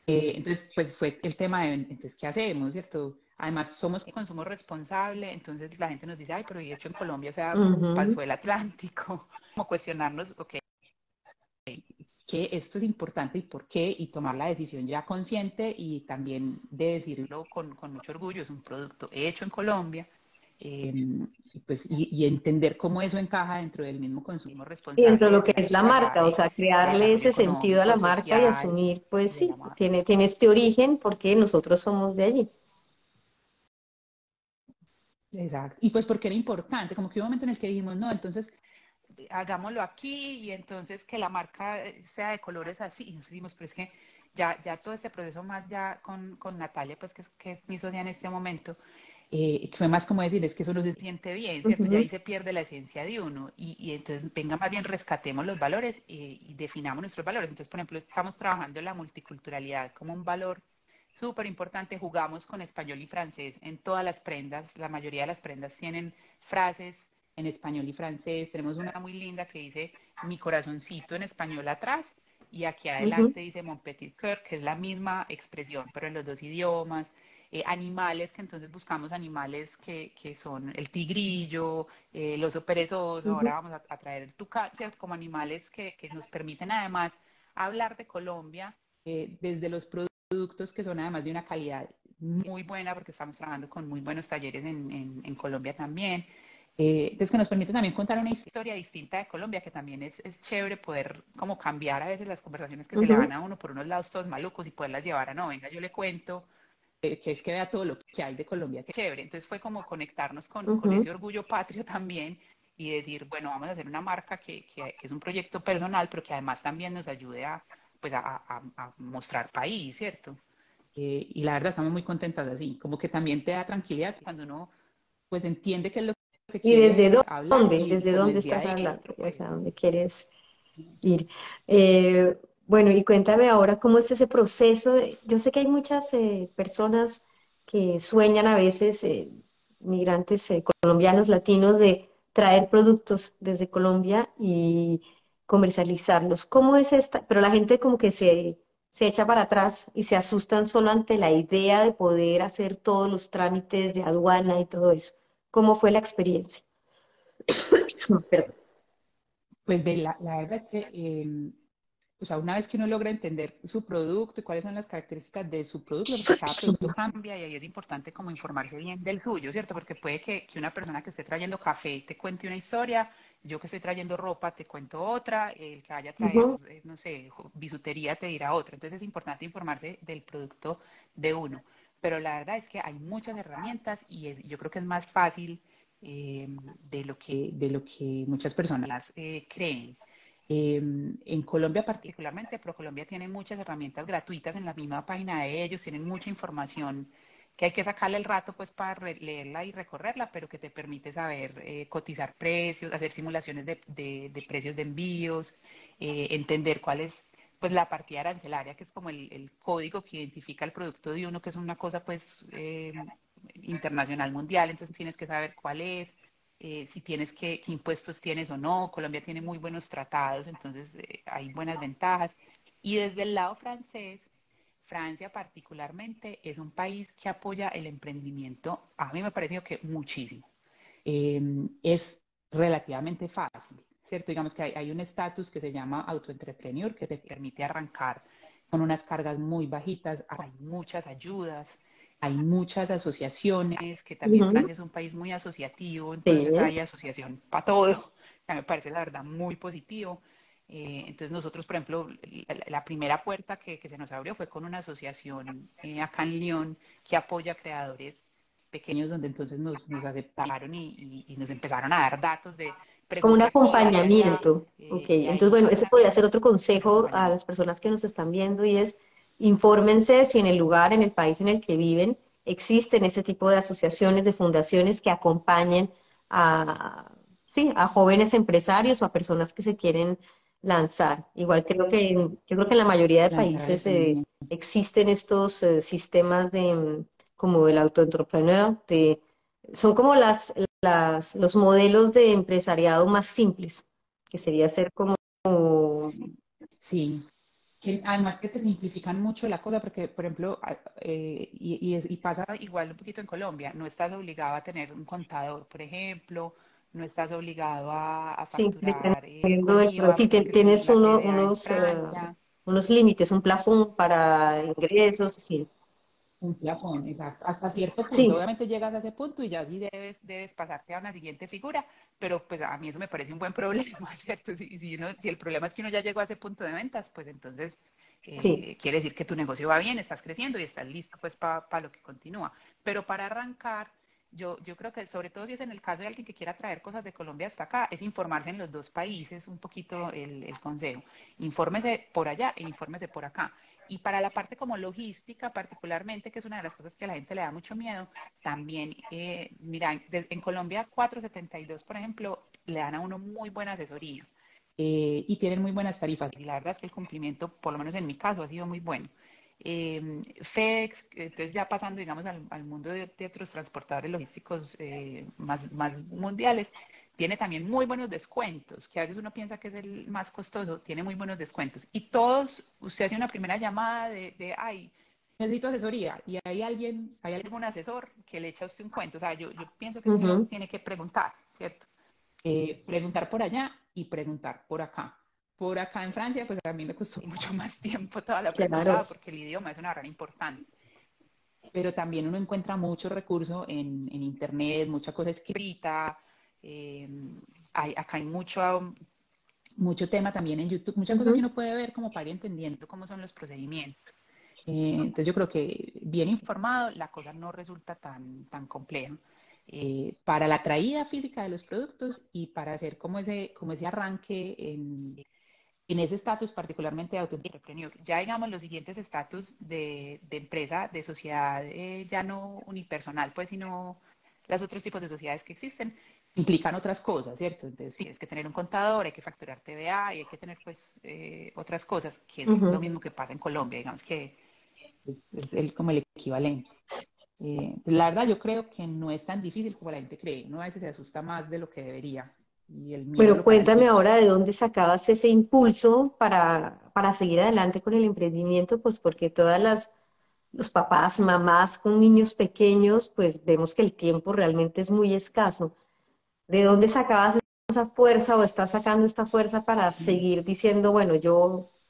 Entonces, pues fue el tema de, entonces, ¿qué hacemos, cierto? Además, somos consumo responsable, entonces la gente nos dice, ay, pero y hecho en Colombia, o sea, Ujú. pasó el Atlántico, como cuestionarnos, ok, que esto es importante y por qué, y tomar la decisión ya consciente y también de decirlo con mucho orgullo, es un producto hecho en Colombia, eh, y entender cómo eso encaja dentro del mismo consumo Y dentro de responsable lo desde que una es la mentalidad marca, o sea, de crearle desarrollo ese sentido a la económico, marca y social asumir, pues de la sí, marca. tiene este origen porque nosotros somos de allí. Exacto. Y pues porque era importante, como que hubo un momento en el que dijimos, no, entonces hagámoslo aquí y entonces que la marca sea de colores así. Y nos dijimos, pero es que ya todo este proceso más ya con Natalia, pues que es mi socia en este momento, que fue más como decir, es que eso no se siente bien, ¿cierto? Ya Ujú. ahí se pierde la esencia de uno y entonces venga más bien rescatemos los valores y definamos nuestros valores. Entonces, por ejemplo, estamos trabajando la multiculturalidad como un valor súper importante, jugamos con español y francés en todas las prendas, la mayoría de las prendas tienen frases en español y francés, tenemos una muy linda que dice mi corazoncito en español atrás y aquí Ujú. adelante dice mon petit cœur, que es la misma expresión, pero en los dos idiomas. Animales, que entonces buscamos animales que son el tigrillo, el oso perezoso, Ujú. ahora vamos a traer el tucán, ¿cierto? Como animales que nos permiten además hablar de Colombia desde los productos que son además de una calidad muy buena, porque estamos trabajando con muy buenos talleres en Colombia también. Entonces que nos permite también contar una historia distinta de Colombia, que también es chévere poder como cambiar a veces las conversaciones que se le van Ujú. a uno por unos lados todos malucos y poderlas llevar a no, venga, yo le cuento que es que vea todo lo que hay de Colombia, que es chévere. Entonces fue como conectarnos con Ujú. ese orgullo patrio también y decir, bueno, vamos a hacer una marca que es un proyecto personal, pero que además también nos ayude a, pues a mostrar país, ¿cierto? Y la verdad estamos muy contentas así, como que también te da tranquilidad cuando uno pues entiende qué es lo que ¿Y desde quiere hablar dónde? y ¿Desde como dónde el día estás hablando? adentro, O pues. sea, ¿dónde quieres ir? Bueno, y cuéntame ahora cómo es ese proceso. Yo sé que hay muchas personas que sueñan a veces, migrantes colombianos, latinos, de traer productos desde Colombia y comercializarlos. ¿Cómo es esta? Pero la gente como que se echa para atrás y se asustan solo ante la idea de poder hacer todos los trámites de aduana y todo eso. ¿Cómo fue la experiencia? Perdón. Pues ve, la verdad es que, o sea, una vez que uno logra entender su producto y cuáles son las características de su producto, porque cada producto cambia y ahí es importante como informarse bien del suyo, ¿cierto? Porque puede que una persona que esté trayendo café te cuente una historia, yo que estoy trayendo ropa te cuento otra, el que vaya a traer, Ujú. no sé, bisutería te dirá otra. Entonces es importante informarse del producto de uno. Pero la verdad es que hay muchas herramientas y yo creo que es más fácil de lo que muchas personas creen. En Colombia particularmente, ProColombia tiene muchas herramientas gratuitas en la misma página de ellos, tienen mucha información que hay que sacarle el rato pues para leerla y recorrerla, pero que te permite saber cotizar precios, hacer simulaciones de precios de envíos, entender cuáles pues la partida arancelaria, que es como el código que identifica el producto de uno, que es una cosa pues internacional, mundial, entonces tienes que saber cuál es, si tienes qué impuestos tienes o no. Colombia tiene muy buenos tratados, entonces hay buenas ventajas. Y desde el lado francés, Francia particularmente es un país que apoya el emprendimiento, a mí me ha parecido que muchísimo. Es relativamente fácil, ¿cierto? Digamos que hay un estatus que se llama autoentrepreneur que te permite arrancar con unas cargas muy bajitas, hay muchas ayudas, hay muchas asociaciones, que también Ujú. Francia es un país muy asociativo, Sí, entonces hay asociación para todo, que me parece la verdad muy positivo. Entonces nosotros, por ejemplo, la primera puerta que se nos abrió fue con una asociación acá en Lyon que apoya a creadores pequeños, donde entonces nos aceptaron y nos empezaron a dar datos de es como un pregunta aquí, vaya allá, acompañamiento. Ok, y entonces ahí bueno, ese podría ser arrancamos otro un consejo a las acompañamiento. personas que nos están viendo y es infórmense si en el lugar, en el país en el que viven, existen ese tipo de asociaciones, de fundaciones que acompañen a, sí, a jóvenes empresarios o a personas que se quieren lanzar. Igual yo creo que en la mayoría de Lanzar al países emprendimiento. existen estos sistemas de como el autoentrepreneur, son como los modelos de empresariado más simples, que sería ser como, Sí, que además que te simplifican mucho la cosa, porque, por ejemplo, y pasa igual un poquito en Colombia, no estás obligado a tener un contador, por ejemplo, no estás obligado a sí, facturar dependiendo con pero IVA, sí, porque tienes tienes la TVA en Francia. unos límites, un plafón para ingresos, sí. Un plafón, exacto. Hasta cierto punto, Sí, obviamente llegas a ese punto y ya sí debes pasarte a una siguiente figura, pero pues a mí eso me parece un buen problema, ¿cierto? Si el problema es que uno ya llegó a ese punto de ventas, pues entonces sí. quiere decir que tu negocio va bien, estás creciendo y estás listo pues para lo que continúa. Pero para arrancar, yo creo que sobre todo si es en el caso de alguien que quiera traer cosas de Colombia hasta acá, es informarse en los dos países un poquito el consejo. Infórmese por allá e infórmese por acá. Y para la parte como logística particularmente, que es una de las cosas que a la gente le da mucho miedo, también, mira, en Colombia 472, por ejemplo, le dan a uno muy buena asesoría y tienen muy buenas tarifas. Y la verdad es que el cumplimiento, por lo menos en mi caso, ha sido muy bueno. FedEx, entonces ya pasando, digamos, al mundo de otros transportadores logísticos más mundiales, tiene también muy buenos descuentos, que a veces uno piensa que es el más costoso, tiene muy buenos descuentos. Y todos, usted hace una primera llamada ay, necesito asesoría, y hay algún asesor que le echa a usted un cuento. O sea, yo pienso que es que uno Ujú, tiene que preguntar, ¿cierto? Preguntar por allá y preguntar por acá. Por acá en Francia, pues a mí me costó mucho más tiempo toda la claro. preguntada porque el idioma es una barrera importante. Pero también uno encuentra mucho recurso en Internet, mucha cosa escrita. eh, acá hay mucho tema también en YouTube, mucha cosa que Ujú. uno puede ver como para ir entendiendo cómo son los procedimientos. Entonces yo creo que bien informado la cosa no resulta tan compleja. Para la traída física de los productos y para hacer como ese arranque en ese estatus particularmente de autoentrepreneur. Ya digamos los siguientes estatus de empresa, de sociedad, ya no unipersonal, pues, sino los otros tipos de sociedades que existen, implican otras cosas, ¿cierto? Entonces tienes que tener un contador, hay que facturar TVA y hay que tener pues otras cosas, que es lo Ujú. mismo que pasa en Colombia, digamos que es como el equivalente. Pues, la verdad, yo creo que no es tan difícil como la gente cree. Uno a veces se asusta más de lo que debería y el miedo Bueno, lo cuéntame paraliza. ahora de dónde sacabas ese impulso para seguir adelante con el emprendimiento, pues porque los papás, mamás con niños pequeños, pues vemos que el tiempo realmente es muy escaso. ¿De dónde sacabas esa fuerza o estás sacando esta fuerza para Mm. seguir diciendo, bueno,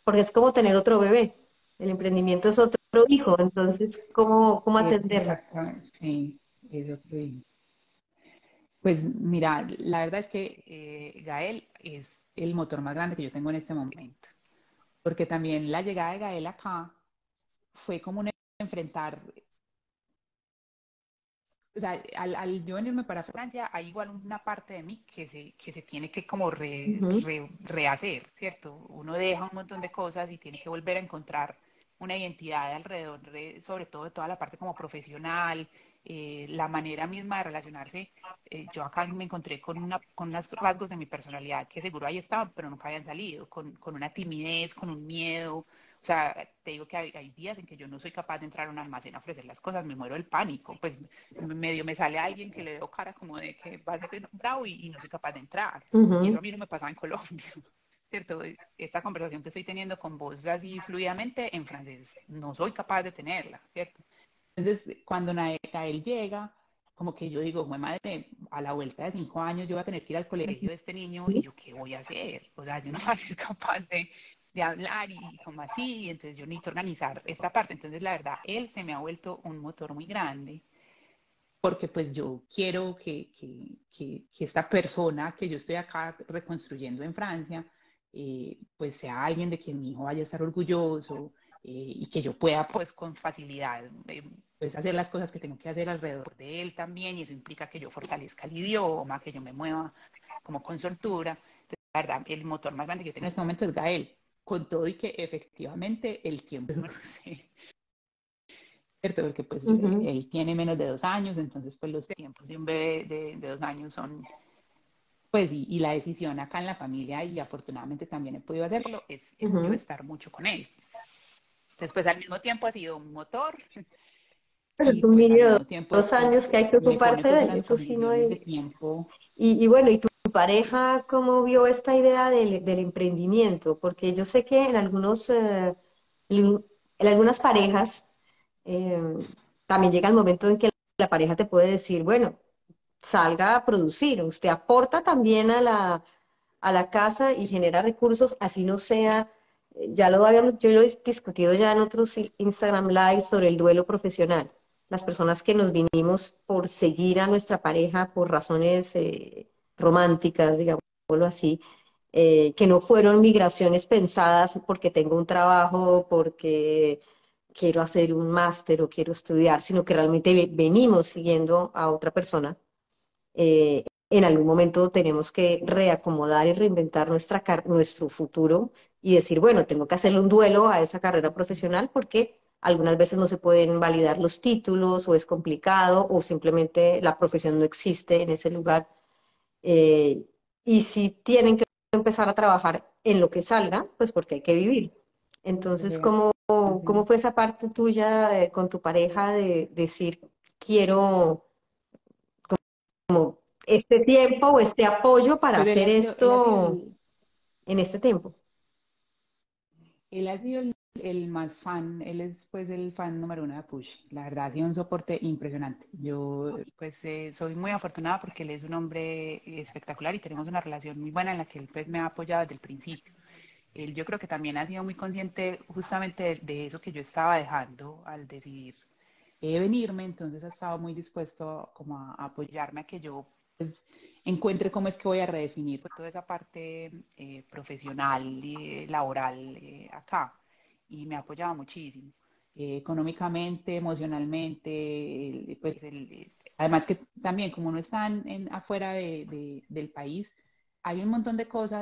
porque es como tener otro bebé, el emprendimiento es otro hijo, entonces, ¿cómo atenderlo? Exactamente, sí, eso fue. Pues mira, la verdad es que Gael es el motor más grande que yo tengo en este momento, porque también la llegada de Gael acá fue como un enfrentar. O sea, al yo venirme para Francia, hay igual una parte de mí que se tiene que como Ujú. rehacer, ¿cierto? Uno deja un montón de cosas y tiene que volver a encontrar una identidad alrededor, sobre todo de toda la parte como profesional, la manera misma de relacionarse. Yo acá me encontré con unos rasgos de mi personalidad que seguro ahí estaban, pero nunca habían salido, con una timidez, con un miedo. O sea, te digo que hay días en que yo no soy capaz de entrar a un almacén a ofrecer las cosas, me muero del pánico. Pues medio me sale alguien que le veo cara como de que va a ser bravo y no soy capaz de entrar. Y eso Ujú, a mí no me pasaba en Colombia. ¿Cierto? Esta conversación que estoy teniendo con vos así fluidamente en francés, no soy capaz de tenerla, ¿cierto? Entonces, cuando Nael llega, como que yo digo, "Jue madre, a la vuelta de 5 años yo voy a tener que ir al colegio de este niño y yo, ¿qué voy a hacer? O sea, yo no voy a ser capaz de hablar y como así, y entonces yo necesito organizar esta parte. Entonces, la verdad, él se me ha vuelto un motor muy grande porque pues yo quiero que esta persona que yo estoy acá reconstruyendo en Francia, pues sea alguien de quien mi hijo vaya a estar orgulloso, y que yo pueda pues con facilidad pues hacer las cosas que tengo que hacer alrededor de él también, y eso implica que yo fortalezca el idioma, que yo me mueva como con soltura. Entonces, la verdad, el motor más grande que yo tengo en este momento es Gael, con todo y que efectivamente el tiempo no lo sé. ¿Cierto? Porque pues ujú. él tiene menos de 2 años, entonces pues los tiempos de un bebé de 2 años son, pues, y la decisión acá en la familia, y afortunadamente también he podido hacerlo, es yo Ujú. estar mucho con él. Entonces pues al mismo tiempo ha sido un motor Pero es y un pues al niño de mismo tiempo 2 años que hay que me pone ocuparse pues de él, unas eso sí no condiciones de es. tiempo. Y bueno, ¿y tu pareja cómo vio esta idea del emprendimiento? Porque yo sé que en en algunas parejas eh, también llega el momento en que la pareja te puede decir, bueno, salga a producir, usted aporta también a a la casa y genera recursos, así no sea, ya lo habíamos, yo lo he discutido ya en otros Instagram Live sobre el duelo profesional. Las personas que nos vinimos por seguir a nuestra pareja por razones románticas, digámoslo así, que no fueron migraciones pensadas porque tengo un trabajo, porque quiero hacer un máster o quiero estudiar, sino que realmente venimos siguiendo a otra persona. En algún momento tenemos que reacomodar y reinventar nuestro futuro y decir, bueno, tengo que hacerle un duelo a esa carrera profesional porque algunas veces no se pueden validar los títulos o es complicado o simplemente la profesión no existe en ese lugar. eh, y si tienen que empezar a trabajar en lo que salga, pues porque hay que vivir. Entonces, Entonces, cómo fue esa parte tuya con tu pareja de decir, quiero este tiempo o este apoyo para pero hacer él ha sido esto en este tiempo? Él ha sido el más fan, él es pues el fan número uno de Push. La verdad ha sido un soporte impresionante. Yo pues soy muy afortunada porque él es un hombre espectacular y tenemos una relación muy buena en la que él pues me ha apoyado desde el principio. Él yo creo que también ha sido muy consciente justamente de eso que yo estaba dejando al decidir venirme, entonces ha estado muy dispuesto como a apoyarme a que yo pues, encuentre cómo es que voy a redefinir pues, toda esa parte profesional y laboral acá. Y me ha apoyado muchísimo, económicamente, emocionalmente, además que también como no están afuera del país, hay un montón de cosas.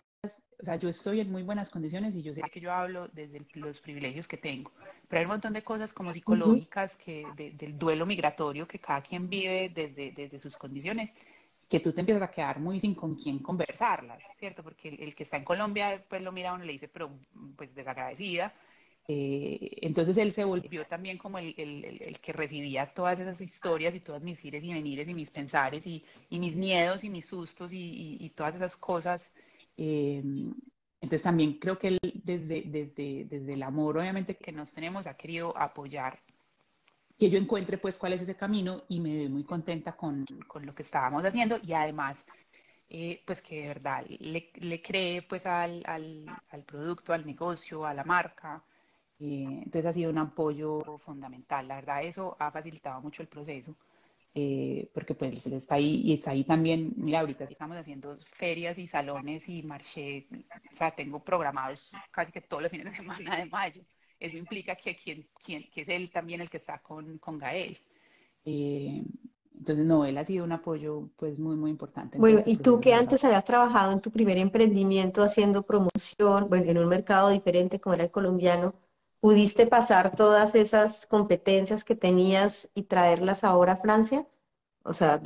O sea, yo estoy en muy buenas condiciones y yo sé que yo hablo desde los privilegios que tengo, pero hay un montón de cosas como Ujú. psicológicas del duelo migratorio que cada quien vive desde sus condiciones, que tú te empiezas a quedar muy sin con quién conversarlas, ¿cierto? Porque el que está en Colombia pues lo mira a uno y le dice, pero pues desagradecida. Entonces él se volvió también como el que recibía todas esas historias y todas mis ires y venires y mis pensares y mis miedos y mis sustos y todas esas cosas. eh, entonces también creo que él desde el amor obviamente que nos tenemos ha querido apoyar que yo encuentre pues cuál es ese camino, y me veo muy contenta con lo que estábamos haciendo, y además pues que de verdad le cree pues al producto, al negocio, a la marca. Entonces ha sido un apoyo fundamental. La verdad eso ha facilitado mucho el proceso, porque pues él está ahí y está ahí también. Mira, ahorita estamos haciendo ferias y salones y marché, o sea, tengo programados casi que todos los fines de semana de mayo. Eso implica que es él también el que está con Gael. Eh, entonces, no, él ha sido un apoyo pues muy, muy importante en todo Bueno, este y tú proceso, que la verdad. antes habías trabajado en tu primer emprendimiento haciendo promoción, bueno, en un mercado diferente como era el colombiano, ¿Pudiste pasar todas esas competencias que tenías y traerlas ahora a Francia? O sea,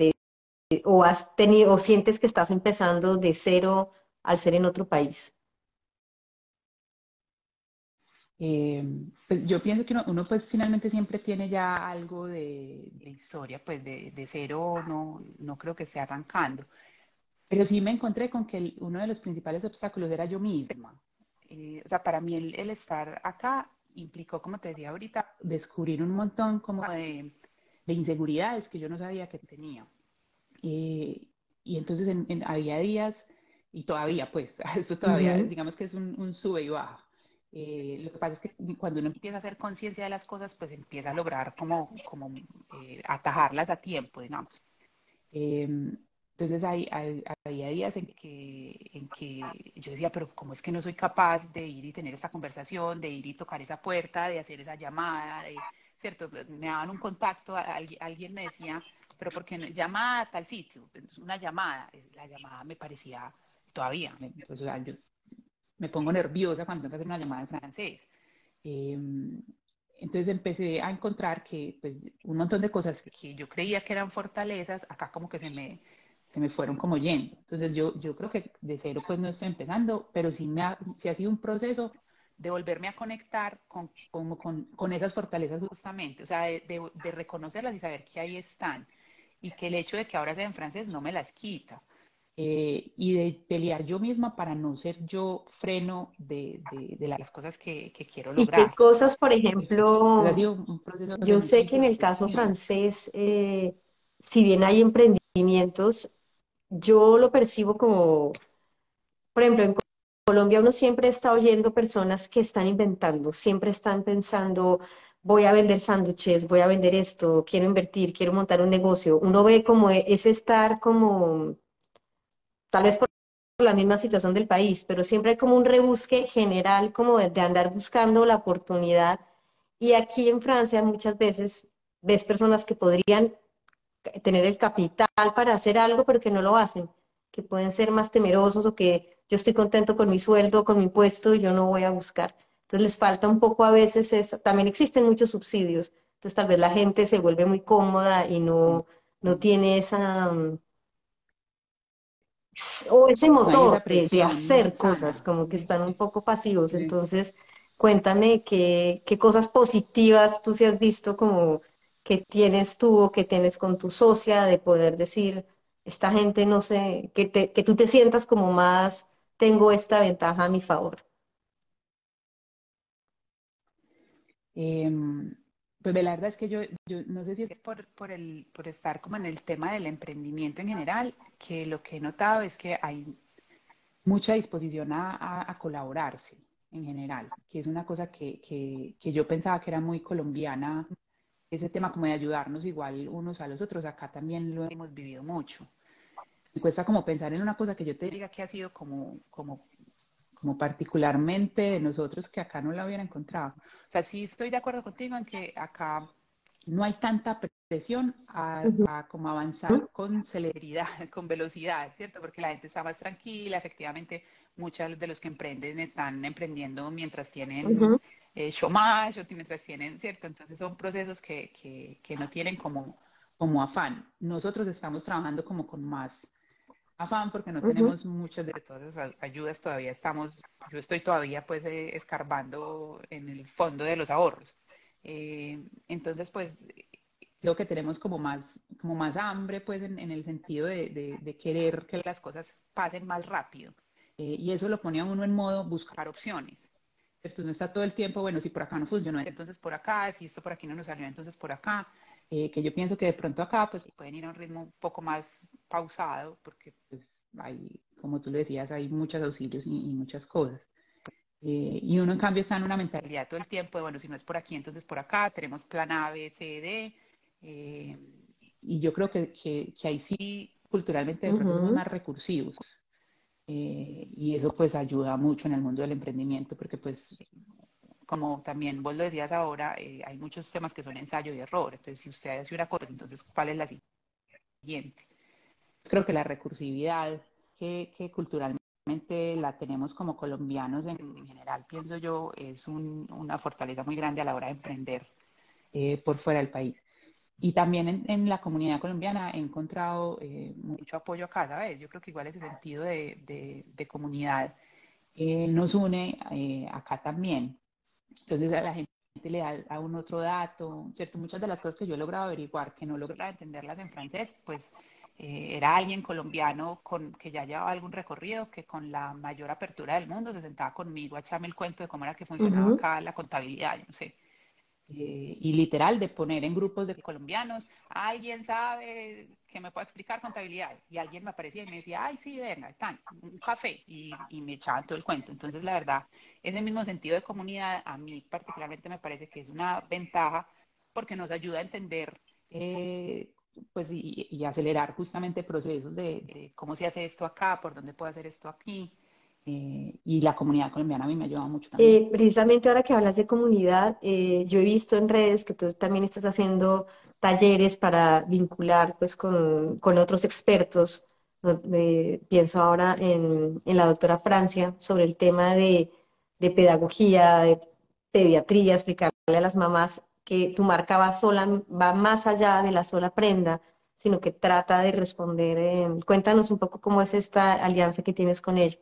o has tenido, o sientes que estás empezando de cero al ser en otro país. Eh, pues yo pienso que uno, pues finalmente siempre tiene ya algo de historia, pues de cero no creo que esté arrancando. Pero sí me encontré con que uno de los principales obstáculos era yo misma. O sea, para mí el estar acá implicó, como te decía ahorita, descubrir un montón como de inseguridades que yo no sabía que tenía. Eh, y entonces había días, y todavía pues, esto todavía, Ujú. digamos que es un sube y baja. Lo que pasa es que cuando uno empieza a hacer conciencia de las cosas, pues empieza a lograr como atajarlas a tiempo, digamos. Eh, entonces había días en que yo decía, pero ¿cómo es que no soy capaz de ir y tener esta conversación, de ir y tocar esa puerta, de hacer esa llamada, ¿cierto? Me daban un contacto, alguien me decía, pero ¿por qué no llama a tal sitio? Es una llamada, la llamada me parecía todavía, pues, o sea, yo me pongo nerviosa cuando tengo que hacer una llamada en francés. Eh, entonces empecé a encontrar que pues, un montón de cosas que yo creía que eran fortalezas, acá como que se me fueron como yendo. Entonces yo creo que de cero pues no estoy empezando, pero sí ha sido un proceso de volverme a conectar con esas fortalezas justamente, o sea, de reconocerlas y saber que ahí están y que el hecho de que ahora sea en francés no me las quita. Y de pelear yo misma para no ser yo freno de las cosas que quiero ¿Y qué lograr. cosas, por ¿Cierto? Entonces ha ejemplo, sido un proceso de yo mucha sé que en el caso introspección. francés, si bien hay emprendimientos, yo lo percibo como, por ejemplo, en Colombia uno siempre está oyendo personas que están inventando, siempre están pensando, voy a vender sándwiches, voy a vender esto, quiero invertir, quiero montar un negocio. Uno ve como ese estar como, tal vez por la misma situación del país, pero siempre hay como un rebusque general, como de andar buscando la oportunidad. Y aquí en Francia muchas veces ves personas que podrían tener el capital para hacer algo, pero que no lo hacen, que pueden ser más temerosos o que yo estoy contento con mi sueldo, con mi puesto y yo no voy a buscar. Entonces les falta un poco a veces, también existen muchos subsidios, entonces tal vez la gente se vuelve muy cómoda y no tiene esa, o ese No hay esa motor de presión hacer cosas, sana. como que están un poco pasivos. Sí. Entonces, cuéntame qué cosas positivas tú sí has visto como que tienes tú o que tienes con tu socia de poder decir, esta gente no sé, que tú te sientas como más, tengo esta ventaja a mi favor. Em, pues la verdad es que yo no sé si es por estar como en el tema del emprendimiento en general, que lo que he notado es que hay mucha disposición a colaborarse en general, que es una cosa que yo pensaba que era muy colombiana, ese tema como de ayudarnos igual unos a los otros, acá también lo hemos vivido mucho. Me cuesta como pensar en una cosa que yo te diga que ha sido como particularmente de nosotros que acá no la hubiera encontrado. O sea, sí estoy de acuerdo contigo en que acá no hay tanta presión Ujú, a como avanzar con celeridad, con velocidad, ¿cierto? Porque la gente está más tranquila, efectivamente, muchos de los que emprenden están emprendiendo mientras tienen ujú, chômage o mientras tienen, ¿cierto? Entonces son procesos que no tienen como afán. Nosotros estamos trabajando como con más afán porque no ujú, tenemos muchas de todas esas ayudas, todavía yo estoy todavía pues escarbando en el fondo de los ahorros. Entonces pues creo que tenemos como más hambre pues en el sentido de querer que las cosas pasen más rápido. Y eso lo pone a uno en modo buscar opciones. ¿Cierto? No está todo el tiempo, bueno, si por acá no funcionó, entonces por acá, si esto por aquí no nos salió, entonces por acá. Que yo pienso que de pronto acá pues pueden ir a un ritmo un poco más pausado, porque pues hay, como tú lo decías, hay muchos auxilios y muchas cosas. Y uno en cambio está en una mentalidad todo el tiempo de, bueno, si no es por aquí, entonces por acá, tenemos plan A, B, C, D. eh, y yo creo que ahí sí, culturalmente de pronto somos ujú. más recursivos. Y eso pues ayuda mucho en el mundo del emprendimiento, porque pues como también vos lo decías ahora, hay muchos temas que son ensayo y error. Entonces, si usted hace una cosa, entonces, ¿cuál es la siguiente? Creo que la recursividad que culturalmente la tenemos como colombianos en general, pienso yo, es una fortaleza muy grande a la hora de emprender por fuera del país. Y también en la comunidad colombiana he encontrado mucho apoyo acá, ¿sabes? Yo creo que igual ese sentido de comunidad nos une acá también. Entonces a la gente le da a un otro dato, ¿cierto? Muchas de las cosas que yo he logrado averiguar, que no lograba entenderlas en francés, pues era alguien colombiano que ya llevaba algún recorrido, que con la mayor apertura del mundo se sentaba conmigo a echarme el cuento de cómo era que funcionaba Ujú. acá la contabilidad, yo no sé. Y literal de poner en grupos de colombianos, alguien sabe que me puede explicar contabilidad, y alguien me aparecía y me decía, ay, sí, venga, están, un café, y me echaban todo el cuento. Entonces, la verdad, ese mismo sentido de comunidad a mí particularmente me parece que es una ventaja porque nos ayuda a entender pues y acelerar justamente procesos de cómo se hace esto acá, por dónde puedo hacer esto aquí. Y la comunidad colombiana a mí me ha ayudado mucho también. Precisamente ahora que hablas de comunidad, yo he visto en redes que tú también estás haciendo talleres para vincular pues con otros expertos. ¿No? Pienso ahora en la doctora Francia sobre el tema de pedagogía, de pediatría, explicarle a las mamás que tu marca va más allá de la sola prenda, sino que trata de responder. Cuéntanos un poco cómo es esta alianza que tienes con ella.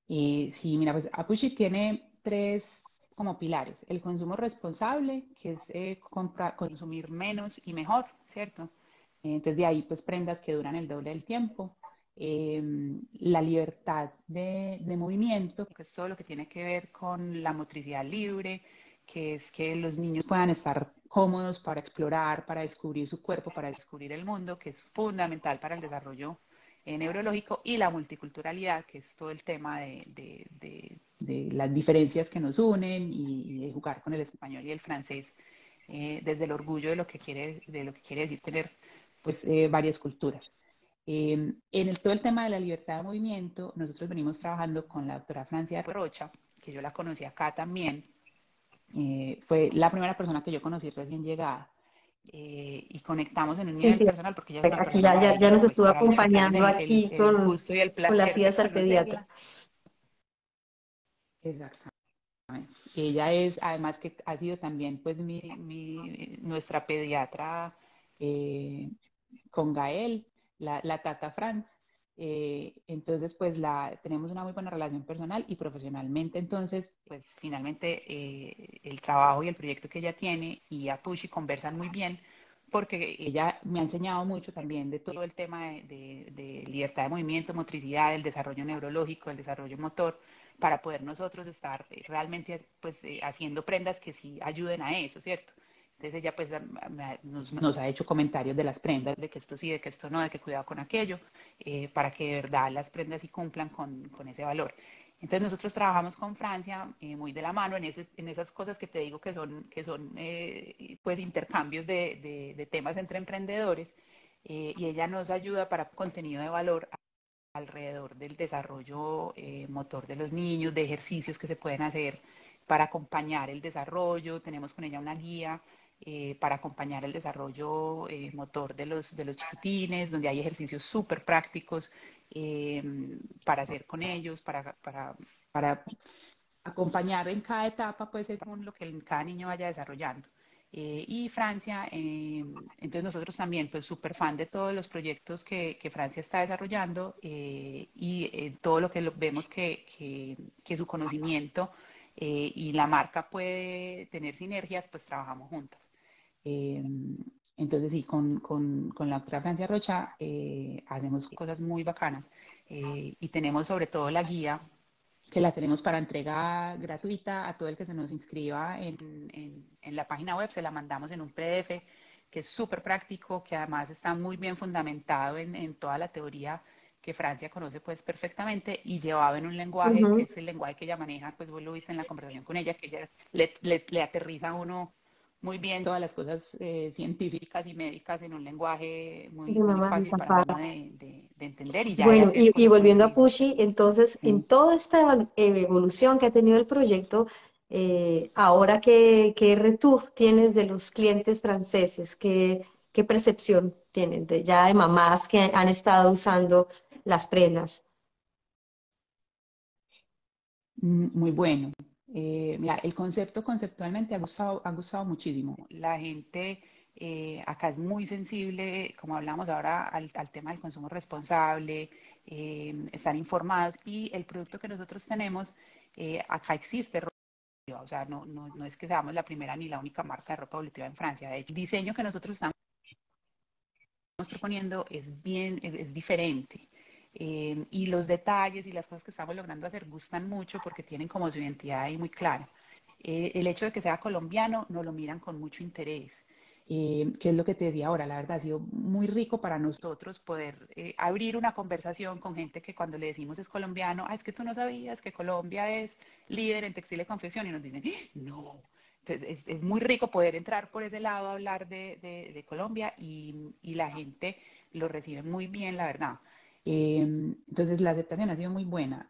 Sí, mira, pues Apushi tiene tres como pilares. El consumo responsable, que es consumir menos y mejor, ¿cierto? Entonces de ahí pues prendas que duran el doble del tiempo. La libertad de movimiento, que es todo lo que tiene que ver con la motricidad libre, que es que los niños puedan estar cómodos para explorar, para descubrir su cuerpo, para descubrir el mundo, que es fundamental para el desarrollo neurológico, y la multiculturalidad, que es todo el tema de las diferencias que nos unen y de jugar con el español y el francés desde el orgullo de lo que quiere decir tener pues varias culturas. Todo el tema de la libertad de movimiento, nosotros venimos trabajando con la doctora Francia Rocha, que yo la conocí acá también. Fue la primera persona que yo conocí recién llegada. Y conectamos en un Sí, nivel sí, personal porque ella es una aquí persona ya nos maravillosa, pues estuvo para los que tienen acompañando el, aquí el gusto y el con las placer de idas al pediatra. conocerla. Exactamente. Ella es, además que ha sido también pues nuestra pediatra eh, con Gael, la Tata Franz. Entonces, pues tenemos una muy buena relación personal y profesionalmente. Entonces, pues finalmente el trabajo y el proyecto que ella tiene y Apushi conversan muy bien porque ella me ha enseñado mucho también de todo el tema de libertad de movimiento, motricidad, el desarrollo neurológico, el desarrollo motor, para poder nosotros estar realmente pues haciendo prendas que sí ayuden a eso, ¿cierto? Entonces ella pues nos ha hecho comentarios de las prendas, de que esto sí, de que esto no, de que cuidado con aquello, para que de verdad las prendas sí cumplan con ese valor. Entonces nosotros trabajamos con Francia muy de la mano en esas cosas que te digo que son pues intercambios de temas entre emprendedores, y ella nos ayuda para contenido de valor alrededor del desarrollo motor de los niños, de ejercicios que se pueden hacer para acompañar el desarrollo. Tenemos con ella una guía para acompañar el desarrollo motor de los chiquitines, donde hay ejercicios súper prácticos eh, para hacer con ellos, para acompañar en cada etapa, pues según lo que cada niño vaya desarrollando. Y Francia, entonces nosotros también, pues súper fan de todos los proyectos que Francia está desarrollando, y todo lo que vemos que su conocimiento y la marca puede tener sinergias, pues trabajamos juntas. Eh, entonces sí, con la doctora Francia Rocha hacemos cosas muy bacanas, y tenemos sobre todo la guía que la tenemos para entrega gratuita a todo el que se nos inscriba en la página web. Se la mandamos en un PDF que es súper práctico, que además está muy bien fundamentado en toda la teoría que Francia conoce pues perfectamente, y llevado en un lenguaje que Ujú. es el lenguaje que ella maneja, pues vos lo viste en la conversación con ella, que ella le aterriza a uno muy bien todas las cosas científicas y médicas en un lenguaje Sí, muy, muy mamá, fácil para uno de entender y ya de bueno, hacer y cosas con los volviendo a hijos. Pushy, entonces, en Sí. toda esta evolución que ha tenido el proyecto, ahora qué retour tienes de los clientes franceses, qué percepción tienes de ya de mamás que han estado usando las prendas. Muy bueno. Mira, el concepto conceptualmente ha gustado muchísimo. La gente acá es muy sensible, como hablamos ahora, al tema del consumo responsable, están informados y el producto que nosotros tenemos, acá existe ropa evolutiva, o sea, no es que seamos la primera ni la única marca de ropa evolutiva en Francia. De hecho, el diseño que nosotros estamos proponiendo es diferente. Y los detalles y las cosas que estamos logrando hacer gustan mucho porque tienen como su identidad ahí muy clara. El hecho de que sea colombiano nos lo miran con mucho interés. ¿Qué es lo que te decía ahora? La verdad ha sido muy rico para nosotros poder abrir una conversación con gente que cuando le decimos es colombiano, es que tú no sabías que Colombia es líder en textil y confección y nos dicen, no. Entonces es muy rico poder entrar por ese lado a hablar de Colombia y la gente lo recibe muy bien, la verdad. Entonces la aceptación ha sido muy buena.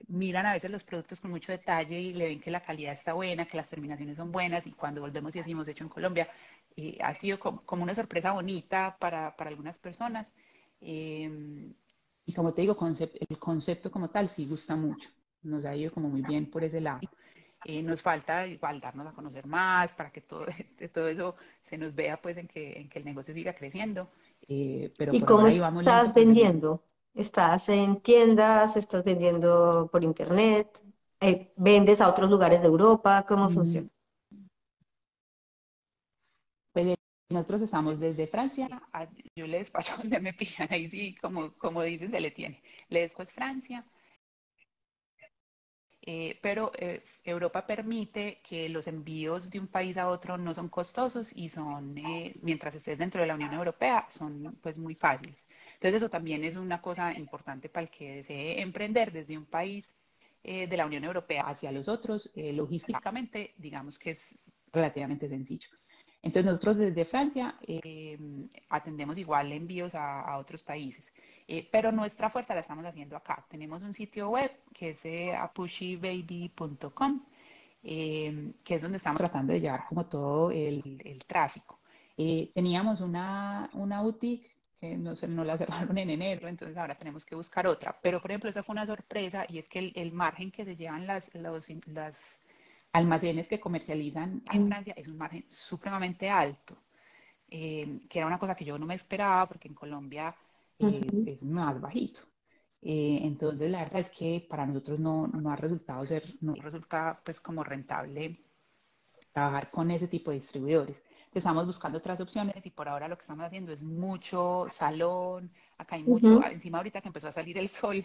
Miran a veces los productos con mucho detalle y le ven que la calidad está buena, que las terminaciones son buenas y cuando volvemos y decimos hecho en Colombia, ha sido como una sorpresa bonita para algunas personas. Eh, y como te digo, el concepto como tal sí gusta mucho. Nos ha ido como muy bien por ese lado. Nos falta igual darnos a conocer más para que todo, todo eso se nos vea pues en que el negocio siga creciendo. Pero ¿Y por cómo ahora ahí vamos lento, estás pero seguro. vendiendo? ¿Estás en tiendas? ¿Estás vendiendo por internet? ¿Vendes a otros lugares de Europa? ¿Cómo funciona? Mm, Pues nosotros estamos desde Francia, yo le despacho donde me pidan, ahí sí, como dicen, se le tiene. Le después Francia, pero Europa permite que los envíos de un país a otro no son costosos y son, mientras estés dentro de la Unión Europea, son pues muy fáciles. Entonces eso también es una cosa importante para el que desee emprender desde un país de la Unión Europea hacia los otros, logísticamente, digamos que es relativamente sencillo. Entonces nosotros desde Francia atendemos igual envíos a otros países. Pero nuestra fuerza la estamos haciendo acá. Tenemos un sitio web que es apushybaby.com, que es donde estamos tratando de llevar como todo el tráfico. Teníamos una boutique que no la cerraron en enero, entonces ahora tenemos que buscar otra. Pero, por ejemplo, esa fue una sorpresa y es que el margen que se llevan las almacenes que comercializan en Francia es un margen supremamente alto, que era una cosa que yo no me esperaba porque en Colombia Ujú. es más bajito. Entonces, la verdad es que para nosotros no ha resultado no resulta pues como rentable trabajar con ese tipo de distribuidores. Estamos buscando otras opciones y por ahora lo que estamos haciendo es mucho salón, acá hay mucho, Ujú, encima ahorita que empezó a salir el sol,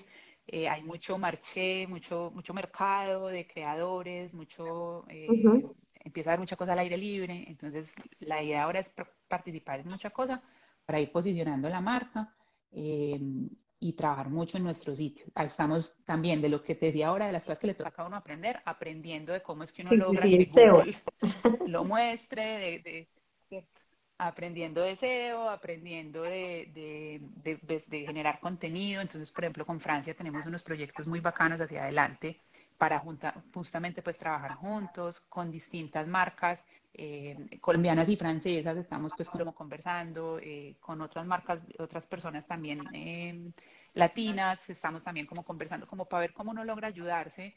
hay mucho marché, mucho mercado de creadores, ujú. empieza a haber mucha cosa al aire libre, entonces la idea ahora es participar en mucha cosa para ir posicionando la marca. eh, y trabajar mucho en nuestro sitio. Ahí estamos también de lo que te decía ahora, de las cosas que le toca a uno aprender, aprendiendo de cómo es que uno Sí, sí, logra sí, el que SEO. Google lo muestre, ¿cierto? Aprendiendo de SEO, aprendiendo de generar contenido. Entonces, por ejemplo, con Francia tenemos unos proyectos muy bacanos hacia adelante para justamente pues trabajar juntos con distintas marcas colombianas y francesas. Estamos pues como conversando con otras marcas, otras personas también latinas. Estamos también como conversando como para ver cómo uno logra ayudarse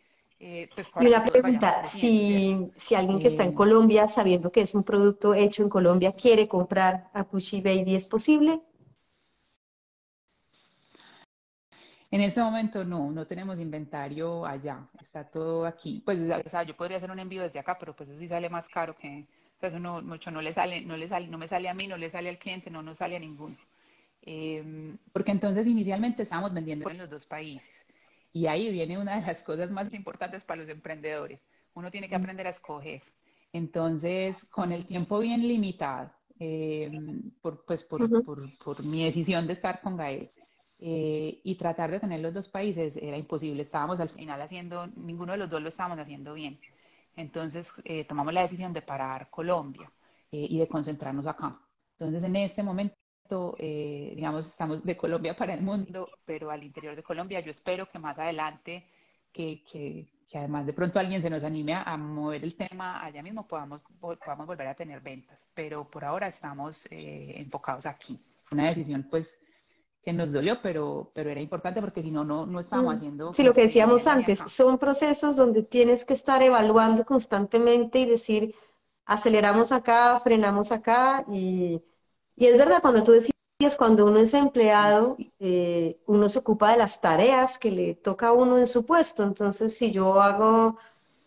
pues Y para que una todos vayamos pregunta, creciendo, ¿cierto? si alguien que está en Eh, Colombia, sabiendo que es un producto hecho en Colombia, quiere comprar a Pushy Baby, ¿es posible? en este momento no tenemos inventario allá, está todo aquí. Pues, o sea, yo podría hacer un envío desde acá, pero pues eso sí sale más caro o sea, eso mucho no le sale, no me sale a mí, no le sale al cliente, no nos sale a ninguno. Porque entonces inicialmente estábamos vendiendo en los dos países. Y ahí viene una de las cosas más importantes para los emprendedores. Uno tiene que aprender a escoger. Entonces, con el tiempo bien limitado, Ujú. por mi decisión de estar con Gael, y tratar de tener los dos países era imposible. Estábamos al final haciendo, ninguno de los dos lo estábamos haciendo bien. Entonces, tomamos la decisión de parar Colombia y de concentrarnos acá. Entonces, en este momento digamos, estamos de Colombia para el mundo, pero al interior de Colombia yo espero que más adelante, que además de pronto alguien se nos anime a mover el tema allá mismo, podamos volver a tener ventas, pero por ahora estamos enfocados aquí. Fue una decisión pues que nos dolió, pero era importante porque si no, no estábamos haciendo Sí, lo como que decíamos seguimiento ni antes, acá. son procesos donde tienes que estar evaluando constantemente y decir, aceleramos acá, frenamos acá, y es verdad, cuando tú decías, cuando uno es empleado, uno se ocupa de las tareas que le toca a uno en su puesto. Entonces, si yo hago,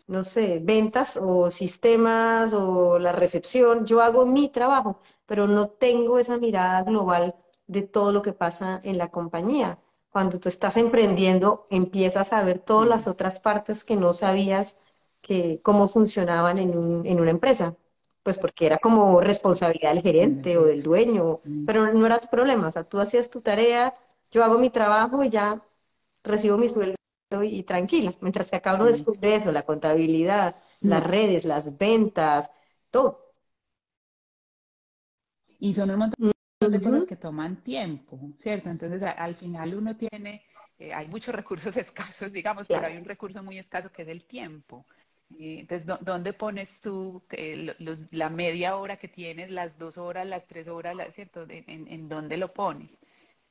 no sé, ventas o sistemas o la recepción, yo hago mi trabajo, pero no tengo esa mirada global de todo lo que pasa en la compañía. Cuando tú estás emprendiendo, empiezas a ver todas las Sí, otras partes que no sabías que cómo funcionaban en una empresa. Pues porque era como responsabilidad del eso gerente o es. del dueño, pero no era tu problema. O sea, tú hacías tu tarea, yo hago mi trabajo y ya recibo mi sueldo y tranquila. Mientras que acá uno Sí. descubre eso, la contabilidad, las No, redes, las ventas, todo. y son un montón de cosas Ujú. que toman tiempo, ¿cierto? Entonces, al final uno tiene, hay muchos recursos escasos, digamos, pero hay Claro. un recurso muy escaso que es el tiempo. Entonces, ¿dónde pones tú la media hora que tienes, las 2 horas, las 3 horas, ¿cierto? ¿En dónde lo pones?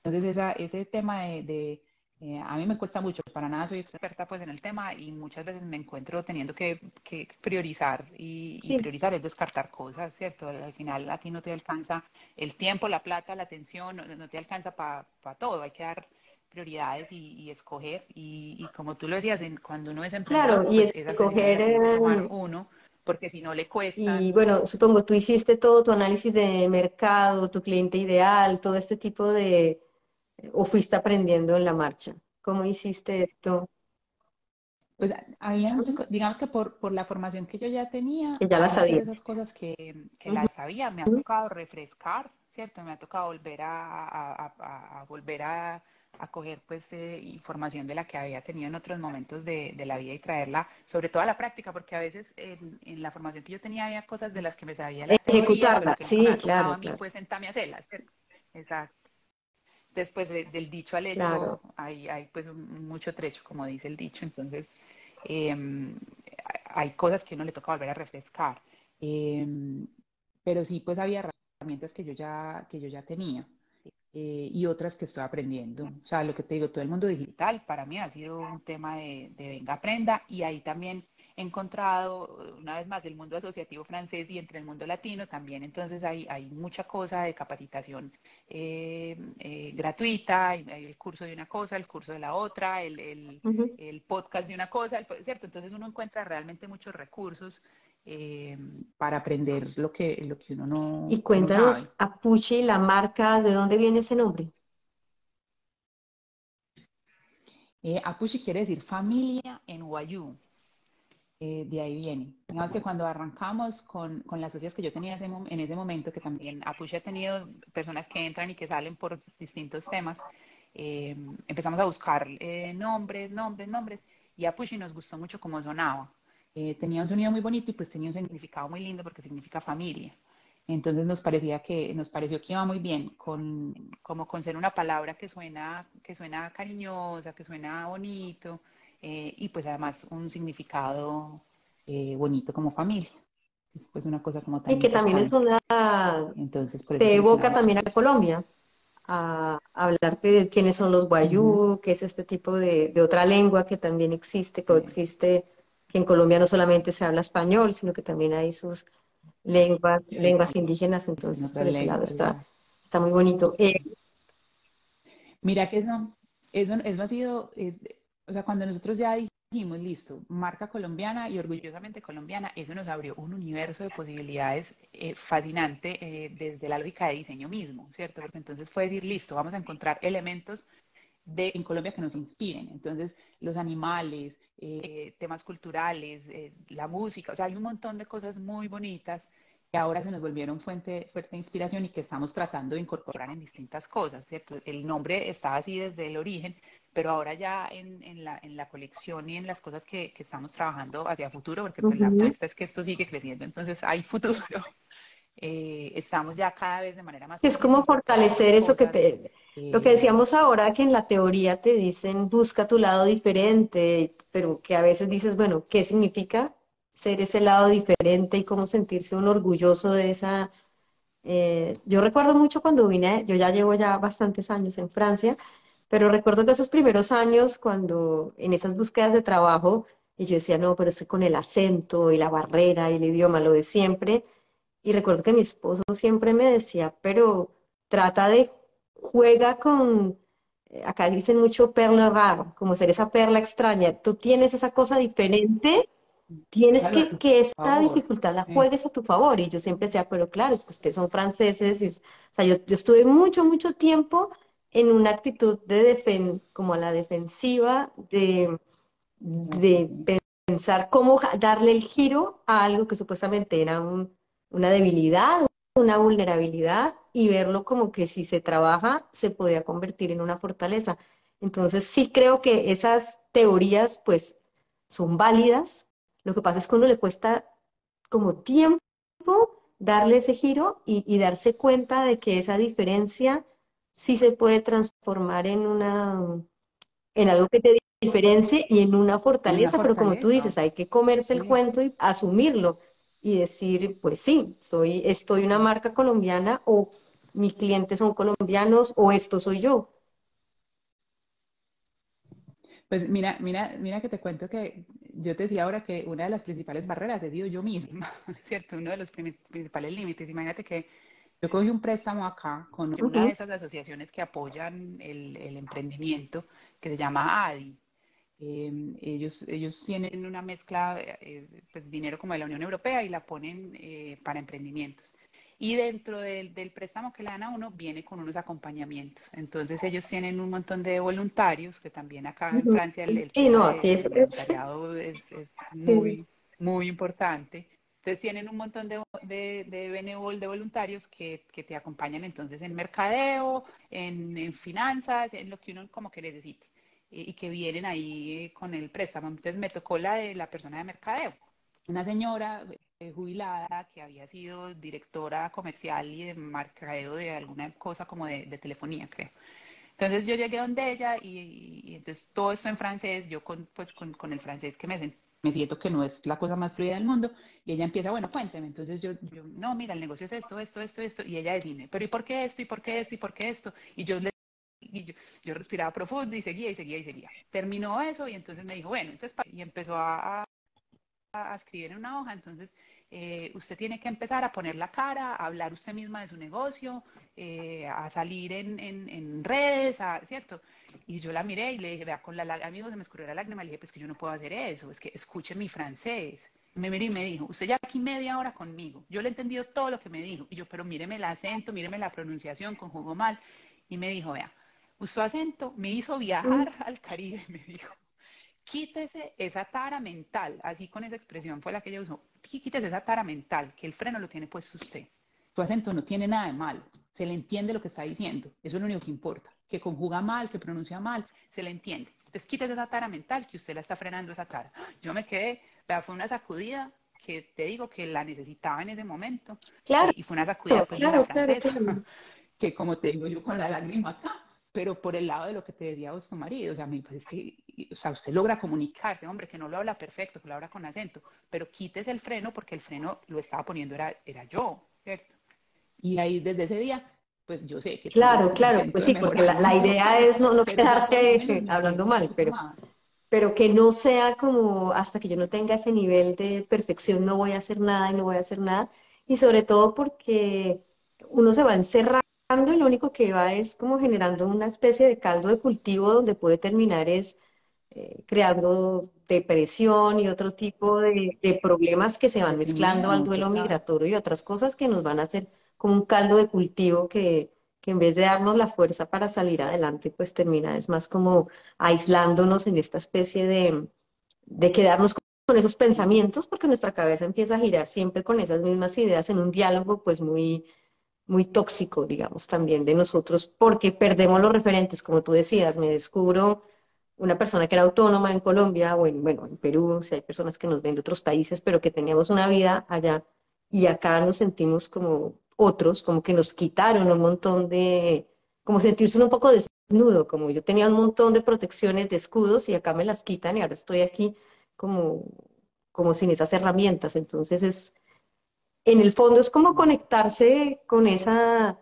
Entonces, ese tema a mí me cuesta mucho, para nada soy experta pues en el tema y muchas veces me encuentro teniendo que priorizar y Sí, priorizar es descartar cosas, ¿cierto? Al final a ti no te alcanza el tiempo, la plata, la atención, no te alcanza para todo, hay que dar prioridades y escoger y como tú lo decías, cuando uno es emprendedor, claro, y pues esas decisiones escoger, las tiene que tomar uno, porque si no le y cuestan. bueno, supongo tú hiciste todo tu análisis de mercado, tu cliente ideal, todo este tipo de, o fuiste aprendiendo en la marcha. ¿Cómo hiciste esto? Pues había digamos que por la formación que yo ya tenía, Que ya la muchas sabía. de esas cosas que Ujú. las sabía, me ha tocado refrescar, ¿cierto? Me ha tocado volver a volver a coger pues información de la que había tenido en otros momentos de la vida y traerla, sobre todo a la práctica, porque a veces en la formación que yo tenía había cosas de las que me sabía la teoría, pero Ejecutarla, que nunca me sí, ha tocado claro, a mí claro, pues sentarme a hacerlas, ¿cierto? Exacto. Después del dicho al hecho claro. hay pues mucho trecho, como dice el dicho, entonces eh, hay cosas que uno le toca volver a refrescar. Eh, pero sí, pues había herramientas que yo ya tenía y otras que estoy aprendiendo. O sea, lo que te digo, todo el mundo digital para mí ha sido un tema de venga, aprenda y ahí también he encontrado, una vez más, el mundo asociativo francés y entre el mundo latino también, entonces hay mucha cosa de capacitación gratuita, hay el curso de una cosa, el curso de la otra, Ujú. el podcast de una cosa, ¿cierto? Entonces uno encuentra realmente muchos recursos eh, para aprender lo que uno Y no sabe. cuéntanos, Apuche, la marca, ¿de dónde viene ese nombre? Apushi quiere decir familia en Wayuu, de ahí viene. Digamos que cuando arrancamos con las socias que yo tenía en ese momento, que también Apushi ha tenido personas que entran y que salen por distintos temas, empezamos a buscar nombres, y Apushi nos gustó mucho cómo sonaba. Tenía un sonido muy bonito y pues tenía un significado muy lindo porque significa familia. Entonces nos pareció que iba muy bien como con ser una palabra que suena cariñosa, que suena bonito, y pues además un significado bonito como familia. Es pues una cosa como tan Y que también es importante. una, Entonces por eso te evoca seleccionamos a también a Push. Colombia, a hablarte de quiénes son los Ujú. guayú, qué es este tipo de otra lengua que también existe, Eh, coexiste, que en Colombia no solamente se habla español, sino que también hay sus lenguas indígenas, en entonces por otras ese lado lenguas, exacto. está muy bonito. Mira que eso ha sido, o sea, cuando nosotros ya dijimos, listo, marca colombiana y orgullosamente colombiana, eso nos abrió un universo de posibilidades fascinante desde la lógica de diseño mismo, ¿cierto? Porque entonces fue decir, listo, vamos a encontrar elementos en Colombia que nos inspiren. Entonces, los animales, temas culturales, la música, o sea, hay un montón de cosas muy bonitas que ahora se nos volvieron fuerte de inspiración y que estamos tratando de incorporar en distintas cosas, ¿cierto? El nombre estaba así desde el origen, pero ahora ya en la colección y en las cosas que estamos trabajando hacia futuro, porque pues la Ujú. apuesta es que esto sigue creciendo, entonces hay futuro. Estamos ya cada vez de manera más Sí, es consciente como incorporando fortalecer más eso que cosas. te, lo que eh, decíamos ahora, que en la teoría te dicen busca tu lado diferente, pero que a veces dices, bueno, ¿qué significa ser ese lado diferente y cómo sentirse uno orgulloso Yo recuerdo mucho cuando vine, yo ya llevo ya bastantes años en Francia, pero recuerdo que esos primeros años, cuando en esas búsquedas de trabajo, y yo decía, no, pero es que con el acento y la barrera y el idioma, lo de siempre, y recuerdo que mi esposo siempre me decía, pero trata de, juega con, acá dicen mucho perla rara, como ser esa perla extraña, tú tienes esa cosa diferente, tienes Hágalo a tu que esta favor. dificultad la Sí. juegues a tu favor. Y yo siempre decía, pero claro, es que ustedes son franceses. O sea, yo estuve mucho, mucho tiempo en una actitud de como a la defensiva, de pensar cómo darle el giro a algo que supuestamente era una debilidad, una vulnerabilidad, y verlo como que si se trabaja se podía convertir en una fortaleza. Entonces sí creo que esas teorías pues son válidas. Lo que pasa es que a uno le cuesta como tiempo darle ese giro y darse cuenta de que esa diferencia sí se puede transformar en algo que te diferencie y en una En una fortaleza, pero como tú fortaleza. dices, hay que comerse el Sí. cuento y asumirlo y decir, pues sí, estoy una marca colombiana o mis clientes son colombianos o esto soy yo. Pues mira que te cuento que yo te decía ahora que una de las principales barreras he sido yo misma, ¿cierto? Uno de los principales límites. Imagínate que yo cogí un préstamo acá con una de Ujú, esas asociaciones que apoyan el emprendimiento, que se llama ADI. Ellos tienen una mezcla, pues dinero como de la Unión Europea y la ponen para emprendimientos. Y dentro del préstamo que le dan a uno viene con unos acompañamientos. Entonces ellos tienen un montón de voluntarios, que también acá en ujú. Francia el Sí, tema no, aquí del voluntariado es sí, sí. muy, muy importante. Entonces tienen un montón de voluntarios que te acompañan entonces en mercadeo, en finanzas, en lo que uno como que necesite y que vienen ahí con el préstamo. Entonces me tocó la de la persona de mercadeo, una señora jubilada que había sido directora comercial y de mercadeo de alguna cosa como de telefonía, creo. Entonces yo llegué donde ella y entonces todo esto en francés, yo con el francés que me siento que no es la cosa más fluida del mundo, y ella empieza, bueno, cuénteme. Entonces yo, no, mira, el negocio es esto, y ella decime, pero ¿y por qué esto? ¿Y por qué esto? ¿Y por qué esto? Y yo respiraba profundo y seguía y seguía y seguía. Terminó eso y entonces me dijo, bueno, entonces, y empezó a escribir en una hoja, entonces usted tiene que empezar a poner la cara, a hablar usted misma de su negocio, a salir en redes, ¿cierto? Y yo la miré y le dije, vea, con la lágrima, amigo, se me escurrió la lágrima, le dije, pues que yo no puedo hacer eso, es que escuche mi francés. Me miró y me dijo, usted ya aquí media hora conmigo, yo le he entendido todo lo que me dijo, y yo, pero míreme el acento, míreme la pronunciación, conjugo mal, y me dijo, vea, su acento me hizo viajar al Caribe, me dijo. Quítese esa tara mental, así con esa expresión fue la que ella usó. Quítese esa tara mental, que el freno lo tiene puesto usted. Su acento no tiene nada de malo, se le entiende lo que está diciendo, eso es lo único que importa. Que conjuga mal, que pronuncia mal, se le entiende. Entonces quítese esa tara mental, que usted la está frenando esa tara. Yo me quedé, pero fue una sacudida que te digo que la necesitaba en ese momento, Claro, y fue una sacudida pues de una claro, claro, francesa, claro. que como te digo yo con la lágrima acá, pero por el lado de lo que te decía vos tu marido, o sea, pues es que, o sea, usted logra comunicarse, hombre, que no lo habla perfecto, que lo habla con acento, pero quítese el freno porque el freno lo estaba poniendo era yo, ¿cierto? Y ahí desde ese día, pues yo sé que tengo Claro, claro, intento pues de sí, porque la mejorarlo, idea es no pero ya por lo quedarse menos me hablando siento un mal, poquito más. pero que no sea como hasta que yo no tenga ese nivel de perfección no voy a hacer nada y no voy a hacer nada. Y sobre todo porque uno se va encerrando y lo único que va es como generando una especie de caldo de cultivo donde puede terminar es creando depresión y otro tipo de problemas que se van mezclando al duelo Total. migratorio y otras cosas que nos van a hacer como un caldo de cultivo que en vez de darnos la fuerza para salir adelante, pues termina es más como aislándonos en esta especie de quedarnos con esos pensamientos, porque nuestra cabeza empieza a girar siempre con esas mismas ideas en un diálogo pues muy, muy tóxico, digamos, también de nosotros, porque perdemos los referentes, como tú decías, me descubro una persona que era autónoma en Colombia o bueno, en Perú, si hay personas que nos ven de otros países, pero que teníamos una vida allá y acá nos sentimos como otros, como que nos quitaron un montón como sentirse un poco desnudo, como yo tenía un montón de protecciones, de escudos y acá me las quitan y ahora estoy aquí como, como sin esas herramientas. Entonces en el fondo es como conectarse con esa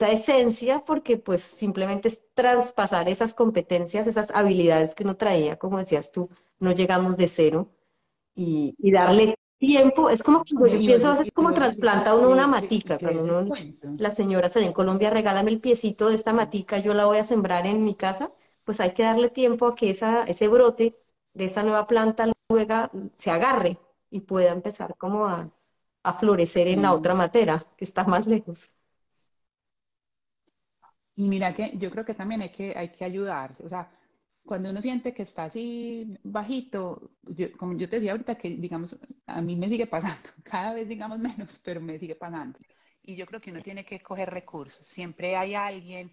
esencia, porque pues simplemente es traspasar esas competencias, esas habilidades que uno traía, como decías tú, no llegamos de cero y darle tiempo, es como cuando yo pienso, a veces como trasplanta uno una Y matica, que cuando es el uno, cuento. las señoras allá en Colombia, regálame el piecito de esta matica, yo la voy a sembrar en mi casa, pues hay que darle tiempo a que ese brote de esa nueva planta luego se agarre y pueda empezar como a florecer en la otra Sí. matera, que está más lejos. Y mira que yo creo que también hay que ayudarse. O sea, cuando uno siente que está así bajito, como yo te decía ahorita, que digamos, a mí me sigue pasando, cada vez digamos menos, pero me sigue pasando. Y yo creo que uno tiene que coger recursos. Siempre hay alguien,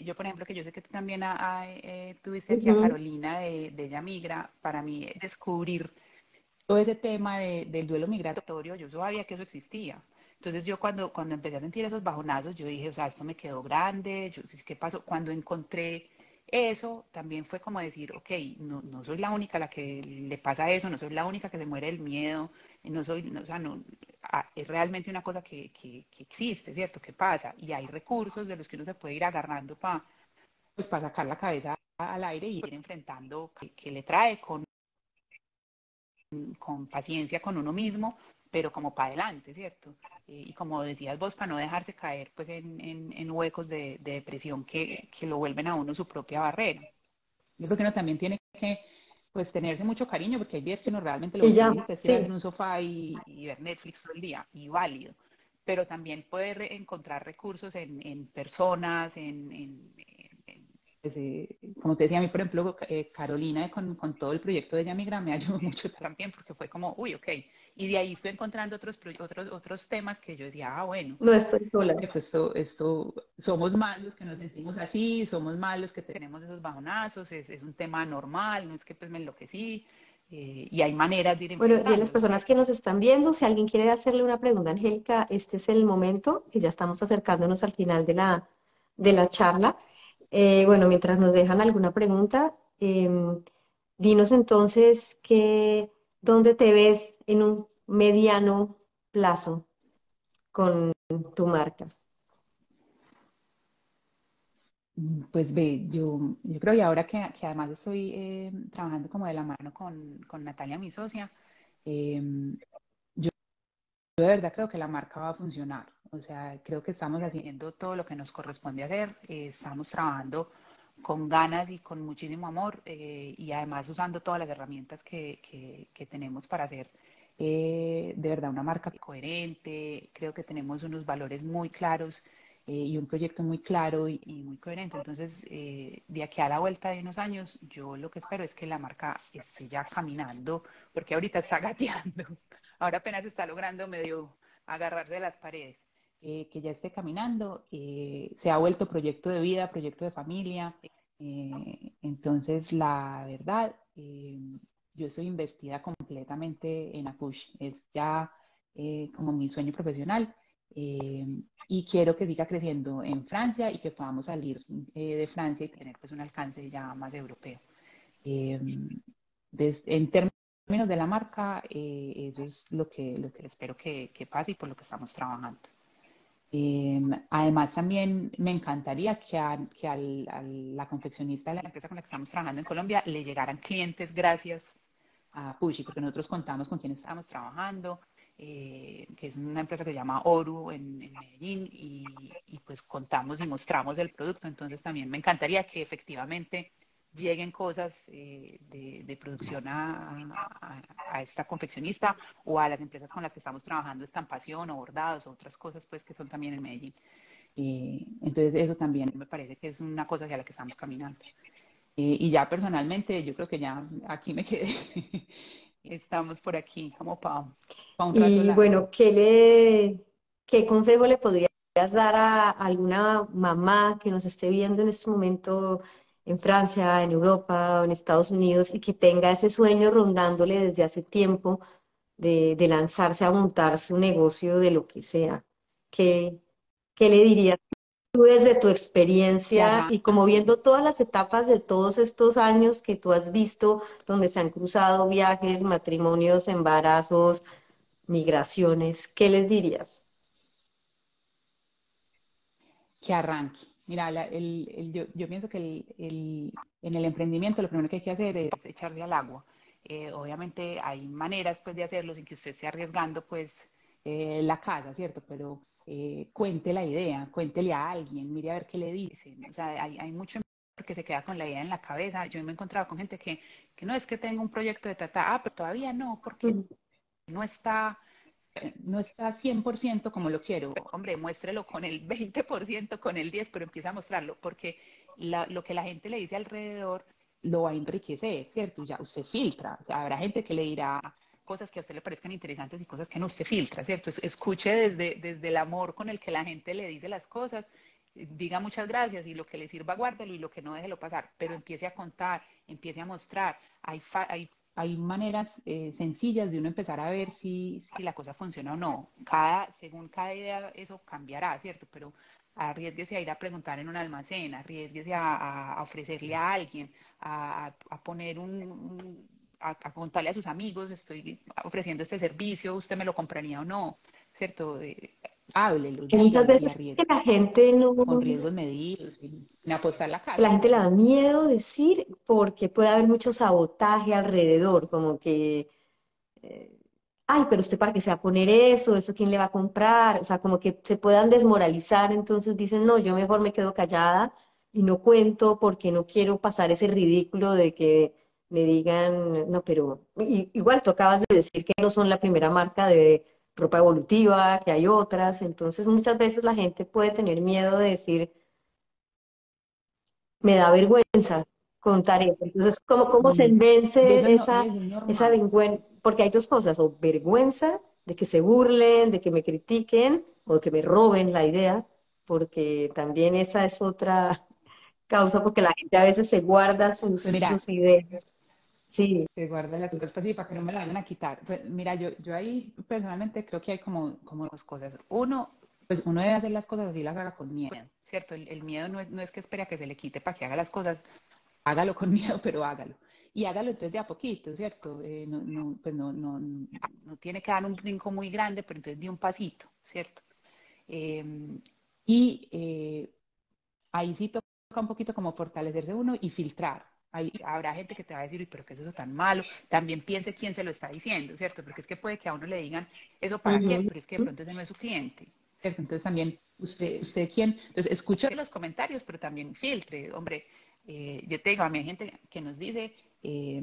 yo por ejemplo, que yo sé que tú también tuviste aquí a Ujú. Carolina de Ella Migra, para mí descubrir todo ese tema del duelo migratorio, yo sabía que eso existía. Entonces yo cuando empecé a sentir esos bajonazos, yo dije, o sea, esto me quedó grande, ¿qué pasó? Cuando encontré eso, también fue como decir, ok, no soy la única a la que le pasa eso, no soy la única que se muere del miedo, no soy, no, o sea, no, es realmente una cosa que existe, ¿cierto? Que pasa, y hay recursos de los que uno se puede ir agarrando para pues, sacar la cabeza al aire y ir enfrentando que le trae con paciencia con uno mismo, pero como para adelante, ¿cierto? Y como decías vos, para no dejarse caer pues en huecos de depresión que lo vuelven a uno su propia barrera. Yo creo que uno también tiene que pues tenerse mucho cariño porque hay días que uno realmente lo Y único que ya, necesita es tirarse sí. en un sofá y ver Netflix todo el día, y válido. Pero también poder encontrar recursos en personas, pues, como te decía a mí, por ejemplo, Carolina con todo el proyecto de Ella Migra me ayudó mucho también porque fue como, uy, ok. Y de ahí fui encontrando otros temas que yo decía, ah, bueno, No estoy sola. cierto, somos más los que nos sentimos así, somos más los que tenemos esos bajonazos, es un tema normal, no es que pues me enloquecí, y hay maneras de ir Bueno, y a las enfrentándolo, personas que ¿cierto? nos están viendo, si alguien quiere hacerle una pregunta, Angélica, este es el momento, que ya estamos acercándonos al final de la charla. Bueno, mientras nos dejan alguna pregunta, dinos entonces dónde te ves en un mediano plazo con tu marca. Pues ve, yo creo y ahora que además estoy trabajando como de la mano con Natalia, mi socia, eh, yo de verdad creo que la marca va a funcionar. O sea, creo que estamos haciendo todo lo que nos corresponde hacer. Estamos trabajando con ganas y con muchísimo amor y además usando todas las herramientas que tenemos para hacer de verdad una marca coherente. Creo que tenemos unos valores muy claros y un proyecto muy claro y muy coherente. Entonces, de aquí a la vuelta de unos años, yo lo que espero es que la marca esté ya caminando, porque ahorita está gateando. Ahora apenas está logrando medio agarrarse de las paredes. Que ya esté caminando, se ha vuelto proyecto de vida, proyecto de familia. Entonces, la verdad, yo estoy investida completamente en Apush. Es ya como mi sueño profesional eh, y quiero que siga creciendo en Francia y que podamos salir de Francia y tener pues un alcance ya más europeo. Eh, en términos de la marca, eso es lo que espero que pase y por lo que estamos trabajando. Además, también me encantaría a la confeccionista de la empresa con la que estamos trabajando en Colombia le llegaran clientes gracias a Pushy, porque nosotros contamos con quién estábamos trabajando, que es una empresa que se llama Oru en Medellín, y pues contamos y mostramos el producto. Entonces también me encantaría que efectivamente lleguen cosas de producción a esta confeccionista o a las empresas con las que estamos trabajando, estampación o bordados o otras cosas pues que son también en Medellín. Entonces eso también me parece que es una cosa hacia la que estamos caminando. Y ya personalmente, yo creo que ya aquí me quedé. Estamos por aquí como para un rato Y largo. bueno, qué consejo le podrías dar a alguna mamá que nos esté viendo en este momento en Francia, en Europa o en Estados Unidos y que tenga ese sueño rondándole desde hace tiempo de lanzarse a montar su negocio de lo que sea? ¿Qué, qué le dirías tú desde tu Que experiencia y como arranque. viendo todas las etapas de todos estos años que tú has visto, donde se han cruzado viajes, matrimonios, embarazos? migraciones, ¿qué les dirías? Que arranque. Mira, yo pienso que en el emprendimiento lo primero que hay que hacer es echarle al agua. Obviamente hay maneras pues, de hacerlo sin que usted esté arriesgando pues la casa, ¿cierto? Pero cuente la idea, cuéntele a alguien, mire a ver qué le dicen. O sea, hay mucho que se queda con la idea en la cabeza. Yo me he encontrado con gente que no es que tenga un proyecto de tata, pero todavía no, porque Ujú. no está 100% como lo quiero. Hombre, muéstrelo con el 20%, con el 10%, pero empieza a mostrarlo, porque lo que la gente le dice alrededor lo va a enriquecer, ¿cierto? Ya usted filtra. O sea, habrá gente que le dirá cosas que a usted le parezcan interesantes y cosas que no usted filtra, ¿cierto? Escuche desde el amor con el que la gente le dice las cosas, diga muchas gracias y lo que le sirva guárdelo y lo que no déjelo pasar, pero empiece a contar, empiece a mostrar. Hay maneras sencillas de uno empezar a ver si la cosa funciona o no. Según cada idea eso cambiará, ¿cierto? Pero arriesguese a ir a preguntar en un almacén, arriesguese a ofrecerle a alguien, a poner a contarle a sus amigos, estoy ofreciendo este servicio, ¿usted me lo compraría o no? ¿Cierto? Háblelo, Hay muchas dígalo y veces que arriesgue la gente no, con riesgos medidos, sin apostar la la casa. gente le da miedo decir porque puede haber mucho sabotaje alrededor, como que ay, pero usted para qué se va a poner eso quién le va a comprar, o sea, como que se puedan desmoralizar, entonces dicen, no, yo mejor me quedo callada y no cuento porque no quiero pasar ese ridículo de que me digan, no, pero igual tú acabas de decir que no son la primera marca de ropa evolutiva, que hay otras, entonces muchas veces la gente puede tener miedo de decir, me da vergüenza contar eso. Entonces, ¿cómo se Mm. Y eso, vence no, y eso es esa normal. vergüenza? Porque hay dos cosas, o vergüenza de que se burlen, de que me critiquen, o de que me roben la idea, porque también esa es otra causa, porque la gente a veces se guarda Pues sus mira, ideas. Sí. se guarda las cosas para sí, para que no me la vayan a quitar. Pues mira, yo ahí personalmente creo que hay como dos cosas. Uno, pues uno debe hacer las cosas así las haga con miedo, ¿cierto? El miedo no es que espere a que se le quite para que haga las cosas, hágalo con miedo, pero hágalo. Y hágalo entonces de a poquito, ¿cierto? No tiene que dar un brinco muy grande, pero entonces de un pasito, ¿cierto? Eh, y ahí sí toca un poquito como fortalecerse uno y filtrar. Habrá gente que te va a decir, "Uy, pero ¿qué es eso tan malo?". También piense quién se lo está diciendo, ¿cierto? Porque es que puede que a uno le digan, ¿eso para qué? Ujú. Pero es que de pronto ese no es su cliente, ¿cierto? Entonces también usted quién, entonces escuche los comentarios, pero también filtre, hombre. Yo te digo, a mí hay gente que nos dice eh,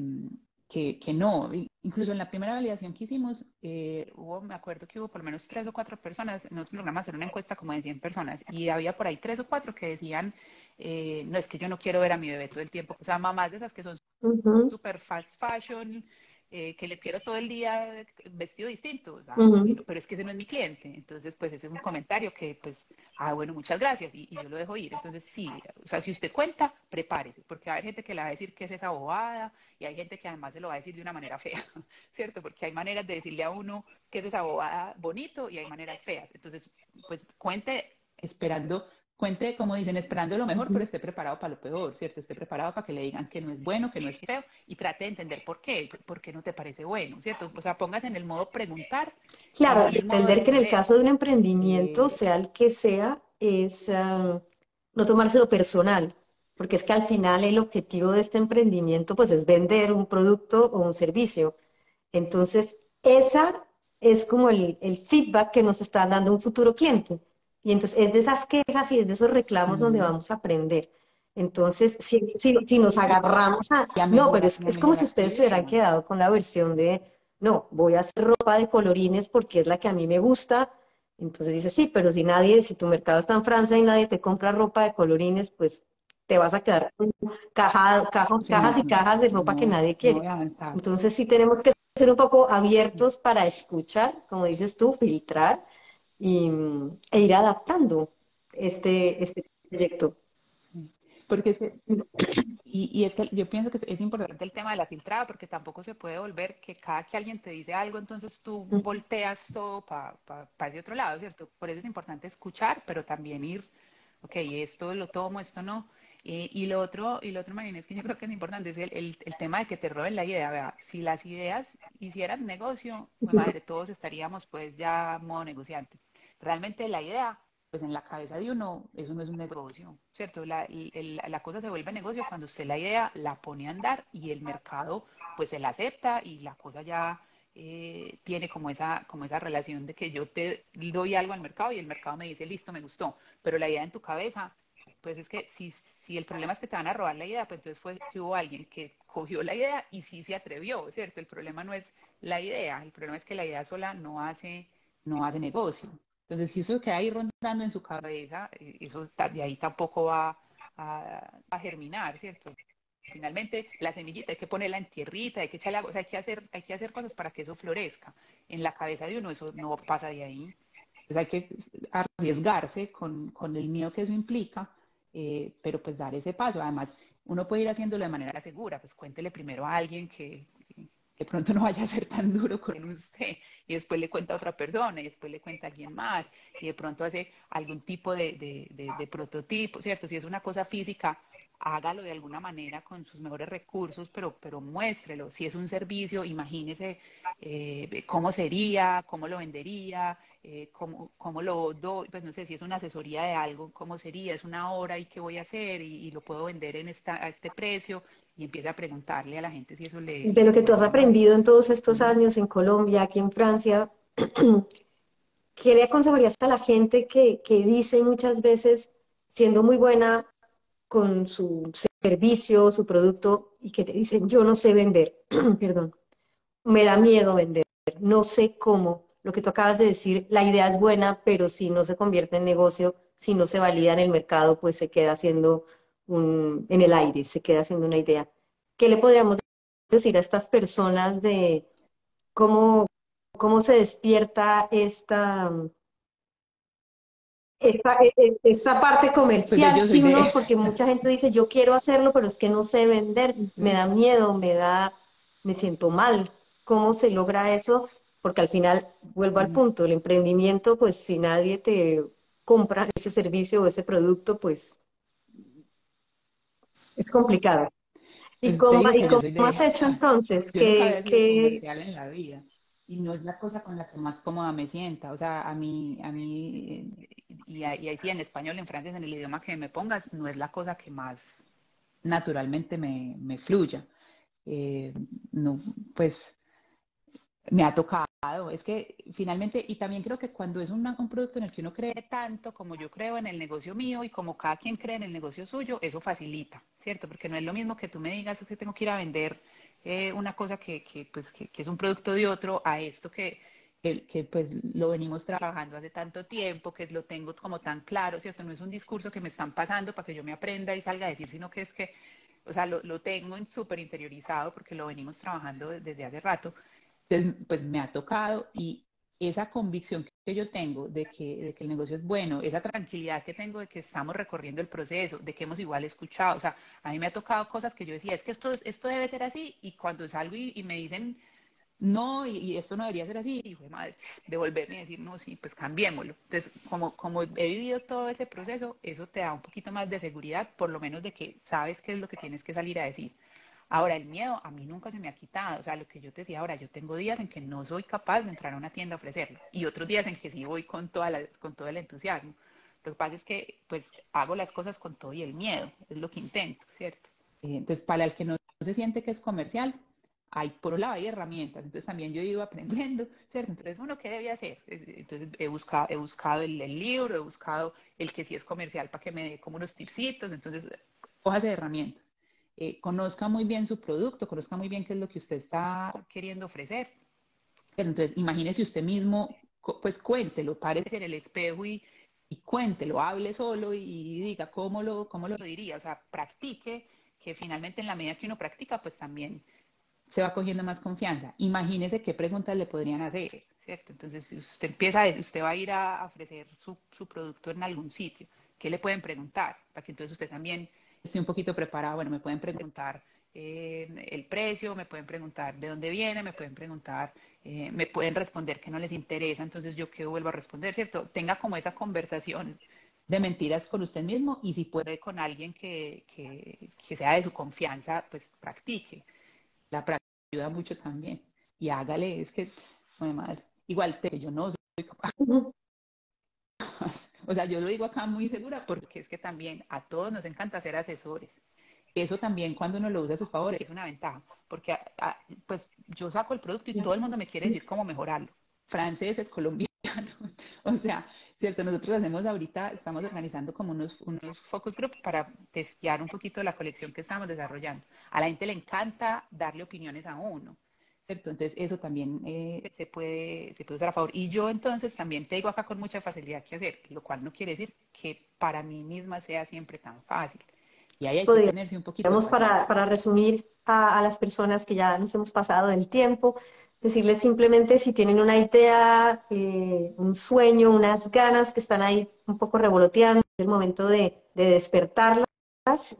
que no, incluso en la primera validación que hicimos, me acuerdo que hubo por lo menos 3 o 4 personas, nosotros logramos hacer una encuesta como de 100 personas y había por ahí 3 o 4 que decían, no, es que yo no quiero ver a mi bebé todo el tiempo, o sea, mamás de esas que son Ujú. super fast fashion, que le quiero todo el día vestido distinto, o sea, Ujú. bueno, pero es que ese no es mi cliente, entonces pues ese es un comentario que pues, bueno, muchas gracias y yo lo dejo ir, entonces sí, o sea, si usted cuenta, prepárese, porque va a haber gente que le va a decir que es esa bobada y hay gente que además se lo va a decir de una manera fea, ¿cierto? Porque hay maneras de decirle a uno que es esa bobada bonito y hay maneras feas, entonces pues cuente, como dicen, esperando lo mejor, pero Ujú. esté preparado para lo peor, ¿cierto? Esté preparado para que le digan que no es bueno, que no es feo, y trate de entender por qué no te parece bueno, ¿cierto? O sea, póngase en el modo preguntar y no Claro, en y el modo entender que en el defender. caso de un emprendimiento, Eh, sea el que sea, es no tomárselo personal, porque es que al final el objetivo de este emprendimiento pues es vender un producto o un servicio. Entonces, esa es como el feedback que nos está dando un futuro cliente. Y entonces es de esas quejas y es de esos reclamos donde ujú, vamos a aprender. Entonces, si nos agarramos a, y a no, pero mejorar, y a es como si mejorar la ustedes se hubieran idea. quedado con la versión de no, voy a hacer ropa de colorines porque es la que a mí me gusta. Entonces dice, sí, pero si tu mercado está en Francia y nadie te compra ropa de colorines, pues te vas a quedar con Sí, cajas no, y no, cajas de ropa que no, nadie no quiere. voy a avanzar. Entonces sí tenemos que ser un poco abiertos para escuchar, como dices tú, filtrar e ir adaptando este proyecto. Porque y es que yo pienso que es importante el tema de la filtrada porque tampoco se puede volver que cada que alguien te dice algo, entonces tú volteas todo para ese otro lado, ¿cierto? Por eso es importante escuchar, pero también ir, ok, esto lo tomo, esto no. Y lo otro, Marina, es que yo creo que es importante, es el tema de que te roben la idea. Vea, si las ideas hicieran negocio, pues madre, todos estaríamos pues ya modo negociante. Realmente la idea, pues en la cabeza de uno, eso no es un negocio, ¿cierto? La cosa se vuelve negocio cuando usted la idea la pone a andar y el mercado pues se la acepta y la cosa ya tiene como esa relación de que yo te doy algo al mercado y el mercado me dice, listo, me gustó, pero la idea en tu cabeza pues es que si el problema es que te van a robar la idea, pues entonces fue que hubo alguien que cogió la idea y sí se atrevió, ¿cierto? El problema no es la idea, el problema es que la idea sola no hace negocio. Entonces, si eso queda ahí rondando en su cabeza, eso de ahí tampoco va a germinar, ¿cierto? Finalmente, la semillita hay que ponerla en tierrita, hay que echarle agua, o sea, hay que hacer cosas para que eso florezca. En la cabeza de uno eso no pasa de ahí. Entonces hay que arriesgarse con el miedo que eso implica, pero pues dar ese paso. Además, uno puede ir haciéndolo de manera segura, pues cuéntele primero a alguien que pronto no vaya a ser tan duro con usted y después le cuenta a otra persona y después le cuenta a alguien más y de pronto hace algún tipo de prototipo, ¿cierto? Si es una cosa física, hágalo de alguna manera con sus mejores recursos, pero muéstrelo. Si es un servicio, imagínese cómo sería, cómo lo vendería, cómo lo doy, pues no sé, si es una asesoría de algo, cómo sería, es una hora y qué voy a hacer y lo puedo vender a este precio y empieza a preguntarle a la gente si eso le, De lo le que tú has funciona. aprendido en todos estos Ujú. años en Colombia, aquí en Francia, ¿qué le aconsejarías a la gente que dice muchas veces, siendo muy buena con su servicio, su producto, y que te dicen, yo no sé vender, perdón, me da miedo vender, no sé cómo? Lo que tú acabas de decir, la idea es buena, pero si no se convierte en negocio, si no se valida en el mercado, pues se queda siendo en el aire, se queda siendo una idea. ¿Qué le podríamos decir a estas personas de cómo, cómo se despierta esta parte Pues comercial? yo soy Sí, de uno, porque esa. mucha gente dice, yo quiero hacerlo, pero es que no sé vender, me Sí. da miedo, me siento mal. ¿Cómo se logra eso? Porque al final, vuelvo al Ujú. punto, el emprendimiento, pues si nadie te compra ese servicio o ese producto, pues es complicado. ¿Y Pues te digo y que yo cómo soy de has hecho esa. entonces? Yo nunca había sido comercial en la vida y no es la cosa con la que más cómoda me sienta. O sea, y ahí sí en español, en francés, en el idioma que me pongas, no es la cosa que más naturalmente me fluya. Eh, no, pues me ha tocado, es que finalmente, y también creo que cuando es un producto en el que uno cree tanto como yo creo en el negocio mío y como cada quien cree en el negocio suyo, eso facilita, ¿cierto? Porque no es lo mismo que tú me digas es que tengo que ir a vender una cosa que es un producto de otro a esto que pues lo venimos trabajando hace tanto tiempo, que lo tengo como tan claro, ¿cierto? No es un discurso que me están pasando para que yo me aprenda y salga a decir, sino que es que, o sea, lo tengo en súper interiorizado porque lo venimos trabajando desde hace rato. Entonces, pues me ha tocado y esa convicción que yo tengo de que el negocio es bueno, esa tranquilidad que tengo de que estamos recorriendo el proceso, de que hemos igual escuchado, o sea, a mí me ha tocado cosas que yo decía, es que esto debe ser así, y cuando salgo y me dicen, no, y esto no debería ser así, y fue madre, devolverme y decir, no, sí, pues cambiémoslo. Entonces, como he vivido todo ese proceso, eso te da un poquito más de seguridad, por lo menos de que sabes qué es lo que tienes que salir a decir. Ahora, el miedo a mí nunca se me ha quitado. O sea, lo que yo te decía ahora, yo tengo días en que no soy capaz de entrar a una tienda a ofrecerlo y otros días en que sí voy con todo el entusiasmo. Lo que pasa es que, pues, hago las cosas con todo y el miedo. Es lo que intento, ¿cierto? Entonces, para el que no se siente que es comercial, por un lado hay herramientas. Entonces, también yo he ido aprendiendo, ¿cierto? Entonces, uno, ¿qué debía hacer? Entonces, he buscado el libro, he buscado el que sí es comercial para que me dé como unos tipsitos. Entonces, cójase de herramientas, conozca muy bien su producto, conozca muy bien qué es lo que usted está queriendo ofrecer. Pero entonces, imagínese usted mismo, pues cuéntelo, párese en el espejo y cuéntelo, hable solo y diga cómo lo diría. O sea, practique, que finalmente en la medida que uno practica, pues también se va cogiendo más confianza. Imagínese qué preguntas le podrían hacer, ¿cierto? Entonces, si usted va a ir a ofrecer su producto en algún sitio, ¿qué le pueden preguntar? Para que entonces usted también esté un poquito preparado. Bueno, me pueden preguntar el precio, me pueden preguntar de dónde viene, me pueden preguntar, me pueden responder que no les interesa, entonces yo qué vuelvo a responder, ¿cierto? Tenga como esa conversación de mentiras con usted mismo y si puede con alguien que sea de su confianza, pues practique. La práctica ayuda mucho también. Y hágale, es que, bueno, madre, igual yo no soy capaz. Ujú. O sea, yo lo digo acá muy segura porque es que también a todos nos encanta ser asesores. Eso también cuando uno lo usa a su favor es una ventaja, porque pues yo saco el producto y todo el mundo me quiere decir cómo mejorarlo. Franceses, colombianos, o sea, cierto, nosotros hacemos ahorita, estamos organizando como unos focus group para testear un poquito la colección que estamos desarrollando. A la gente le encanta darle opiniones a uno. ¿Cierto? Entonces, eso también se puede usar a favor. Y yo entonces también te digo acá con mucha facilidad que hacer, lo cual no quiere decir que para mí misma sea siempre tan fácil. Y ahí hay que tenerse un poquito de Podríamos paciencia. para resumir a las personas que ya nos hemos pasado del tiempo, decirles simplemente si tienen una idea, un sueño, unas ganas que están ahí un poco revoloteando, es el momento de despertarlas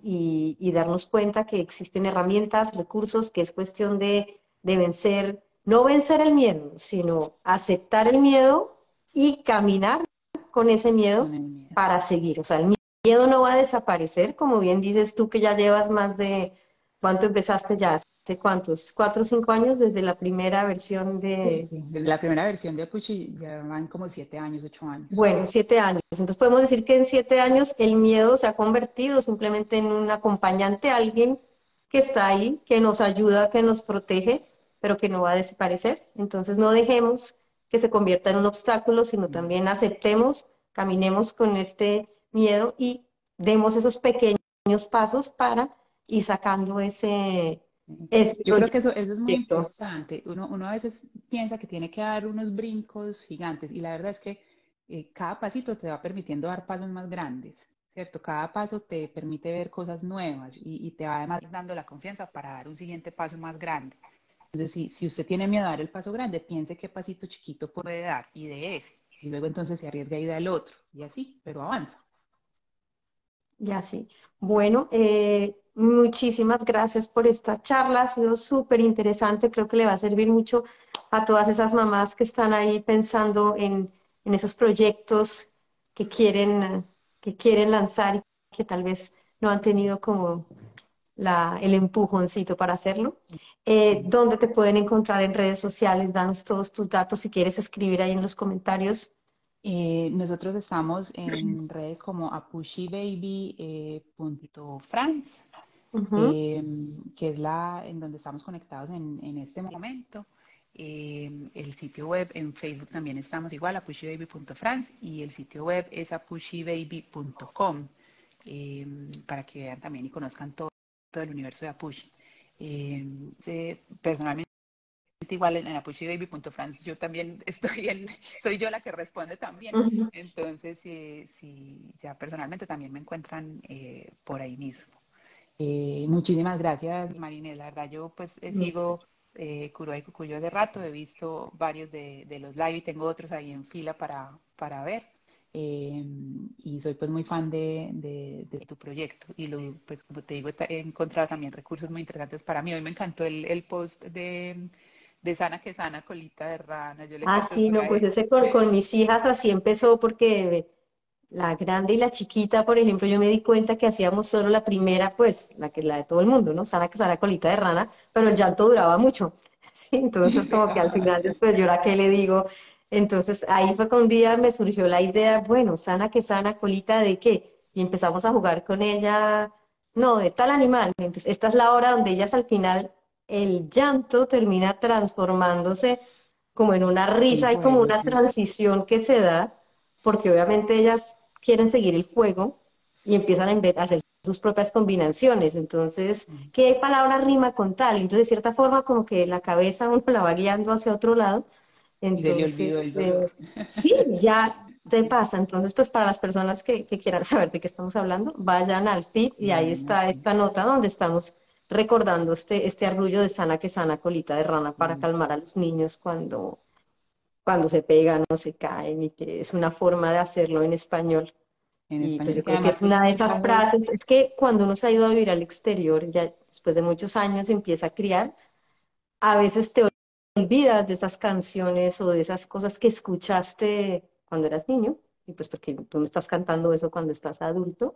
y darnos cuenta que existen herramientas, recursos, que es cuestión de vencer, no vencer el miedo, sino aceptar el miedo y caminar con ese miedo Con el miedo. para seguir. O sea, el miedo no va a desaparecer, como bien dices tú que ya llevas más de, ¿cuánto empezaste ya? ¿Hace cuántos? ¿4 o 5 años desde la primera versión Sí, de, sí. Desde la primera versión de Apuche ya van como 7 años, 8 años. bueno, 7 años? Entonces podemos decir que en 7 años el miedo se ha convertido simplemente en un acompañante, alguien que está ahí, que nos ayuda, que nos protege, pero que no va a desaparecer. Entonces no dejemos que se convierta en un obstáculo, sino Mm. también aceptemos, caminemos con este miedo y demos esos pequeños pasos para ir sacando ese Yo creo que eso es muy proyecto. importante. Uno a veces piensa que tiene que dar unos brincos gigantes y la verdad es que cada pasito te va permitiendo dar pasos más grandes, ¿cierto? Cada paso te permite ver cosas nuevas y te va además dando la confianza para dar un siguiente paso más grande. Entonces, si usted tiene miedo a dar el paso grande, piense qué pasito chiquito puede dar y de ese. Y luego entonces se arriesga y da el otro y así, pero avanza. Ya sí. Bueno, muchísimas gracias por esta charla. Ha sido súper interesante. Creo que le va a servir mucho a todas esas mamás que están ahí pensando en esos proyectos que quieren lanzar y que tal vez no han tenido como el empujoncito para hacerlo. ¿Dónde te pueden encontrar en redes sociales? Danos todos tus datos si quieres escribir ahí en los comentarios. Nosotros estamos en redes como apushibaby.france, Ujú. que es la en donde estamos conectados en este momento. El sitio web en Facebook también estamos igual, apushibaby.france, y el sitio web es apushibaby.com, para que vean también y conozcan todo el universo de Apushi. Personalmente, igual en apushibaby.france yo también soy yo la que responde también. Ujú. Entonces, si ya personalmente también me encuentran por ahí mismo. Muchísimas gracias, Marinela. La verdad, yo pues sigo Kuroda y Kukuyo hace rato, he visto varios de los live y tengo otros ahí en fila para ver. Eh, y soy pues muy fan de tu proyecto y pues como te digo, he encontrado también recursos muy interesantes para mí. Hoy me encantó el post de Sana que Sana, colita de rana. Yo le Ah, canto eso sí, a no, la pues gente. ese con mis hijas así empezó porque la grande y la chiquita, por ejemplo, yo me di cuenta que hacíamos solo la primera, pues, la de todo el mundo, ¿no? Sana que sana colita de rana, pero el llanto duraba mucho. Sí, entonces Sí, como que al final después yo ahora qué le digo, entonces ahí fue que un día me surgió la idea, bueno, sana que sana colita de qué, y empezamos a jugar con ella, no, de tal animal. Entonces esta es la hora donde ellas al final el llanto termina transformándose como en una en risa y como juego, una sí. transición que se da, porque obviamente ellas quieren seguir el juego y empiezan a hacer sus propias combinaciones. Entonces, ¿qué palabra rima con tal? Entonces, de cierta forma, como que la cabeza uno la va guiando hacia otro lado. Y se le Entonces, olvidó el dolor. sí, ya te pasa. Entonces, pues para las personas que quieran saber de qué estamos hablando, vayan al feed y ahí Vayan está así. esta nota donde estamos recordando este arrullo de sana que sana colita de rana para Mm. calmar a los niños cuando se pegan o se caen y que es una forma de hacerlo en español. En Y pues español, yo que creo que además es el una de esas mensaje frases, es que cuando uno se ha ido a vivir al exterior, ya después de muchos años empieza a criar, a veces te olvidas de esas canciones o de esas cosas que escuchaste cuando eras niño. y pues porque tú no estás cantando eso cuando estás adulto.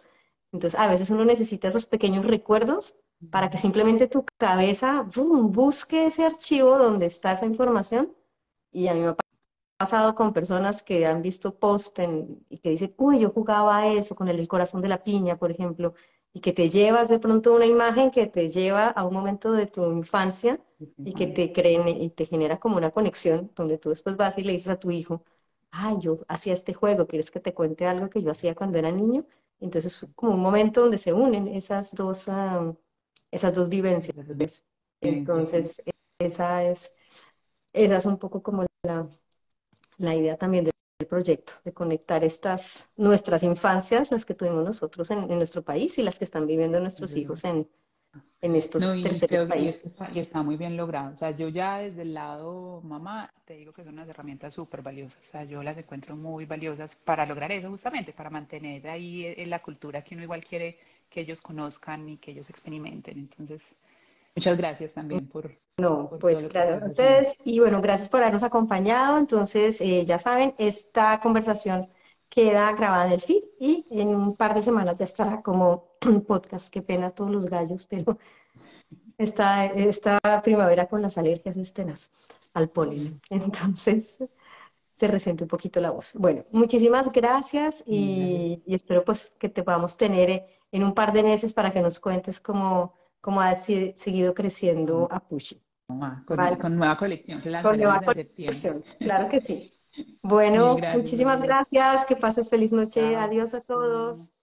Entonces, a veces uno necesita esos pequeños recuerdos para que simplemente tu cabeza busque ese archivo donde está esa información. Y a mí me ha pasado con personas que han visto post y que dicen, uy, yo jugaba a eso con el del corazón de la piña, por ejemplo, y que te llevas de pronto una imagen que te lleva a un momento de tu infancia y que te creen y te genera como una conexión donde tú después vas y le dices a tu hijo, ay, yo hacía este juego, ¿quieres que te cuente algo que yo hacía cuando era niño? Entonces, es como un momento donde se unen esas dos vivencias. Sí. Entonces, esa es, esa es un poco como la idea también del proyecto, de conectar nuestras infancias, las que tuvimos nosotros en nuestro país y las que están viviendo nuestros hijos en No, estos y terceros creo que países. y está muy bien logrado. O sea, yo ya desde el lado mamá te digo que son unas herramientas súper valiosas. O sea, yo las encuentro muy valiosas para lograr eso justamente, para mantener ahí la cultura que uno igual quiere que ellos conozcan y que ellos experimenten. Entonces, muchas gracias también No, por todo pues lo que gracias estás a haciendo. ustedes y bueno, gracias por habernos acompañado. Entonces, ya saben, esta conversación queda grabada en el feed y en un par de semanas ya estará como podcast. Qué pena todos los gallos, pero esta primavera con las alergias es tenaz al polen. Entonces, se resiente un poquito la voz. Bueno, muchísimas gracias Gracias, y espero pues que te podamos tener en un par de meses para que nos cuentes cómo ha seguido creciendo Apushi. mamá, Vale, con nueva colección que con nueva lanzaremos en septiembre. colección, claro que sí. Mil Bueno, gracias, muchísimas María. gracias, que pases feliz noche, Chao. adiós a todos.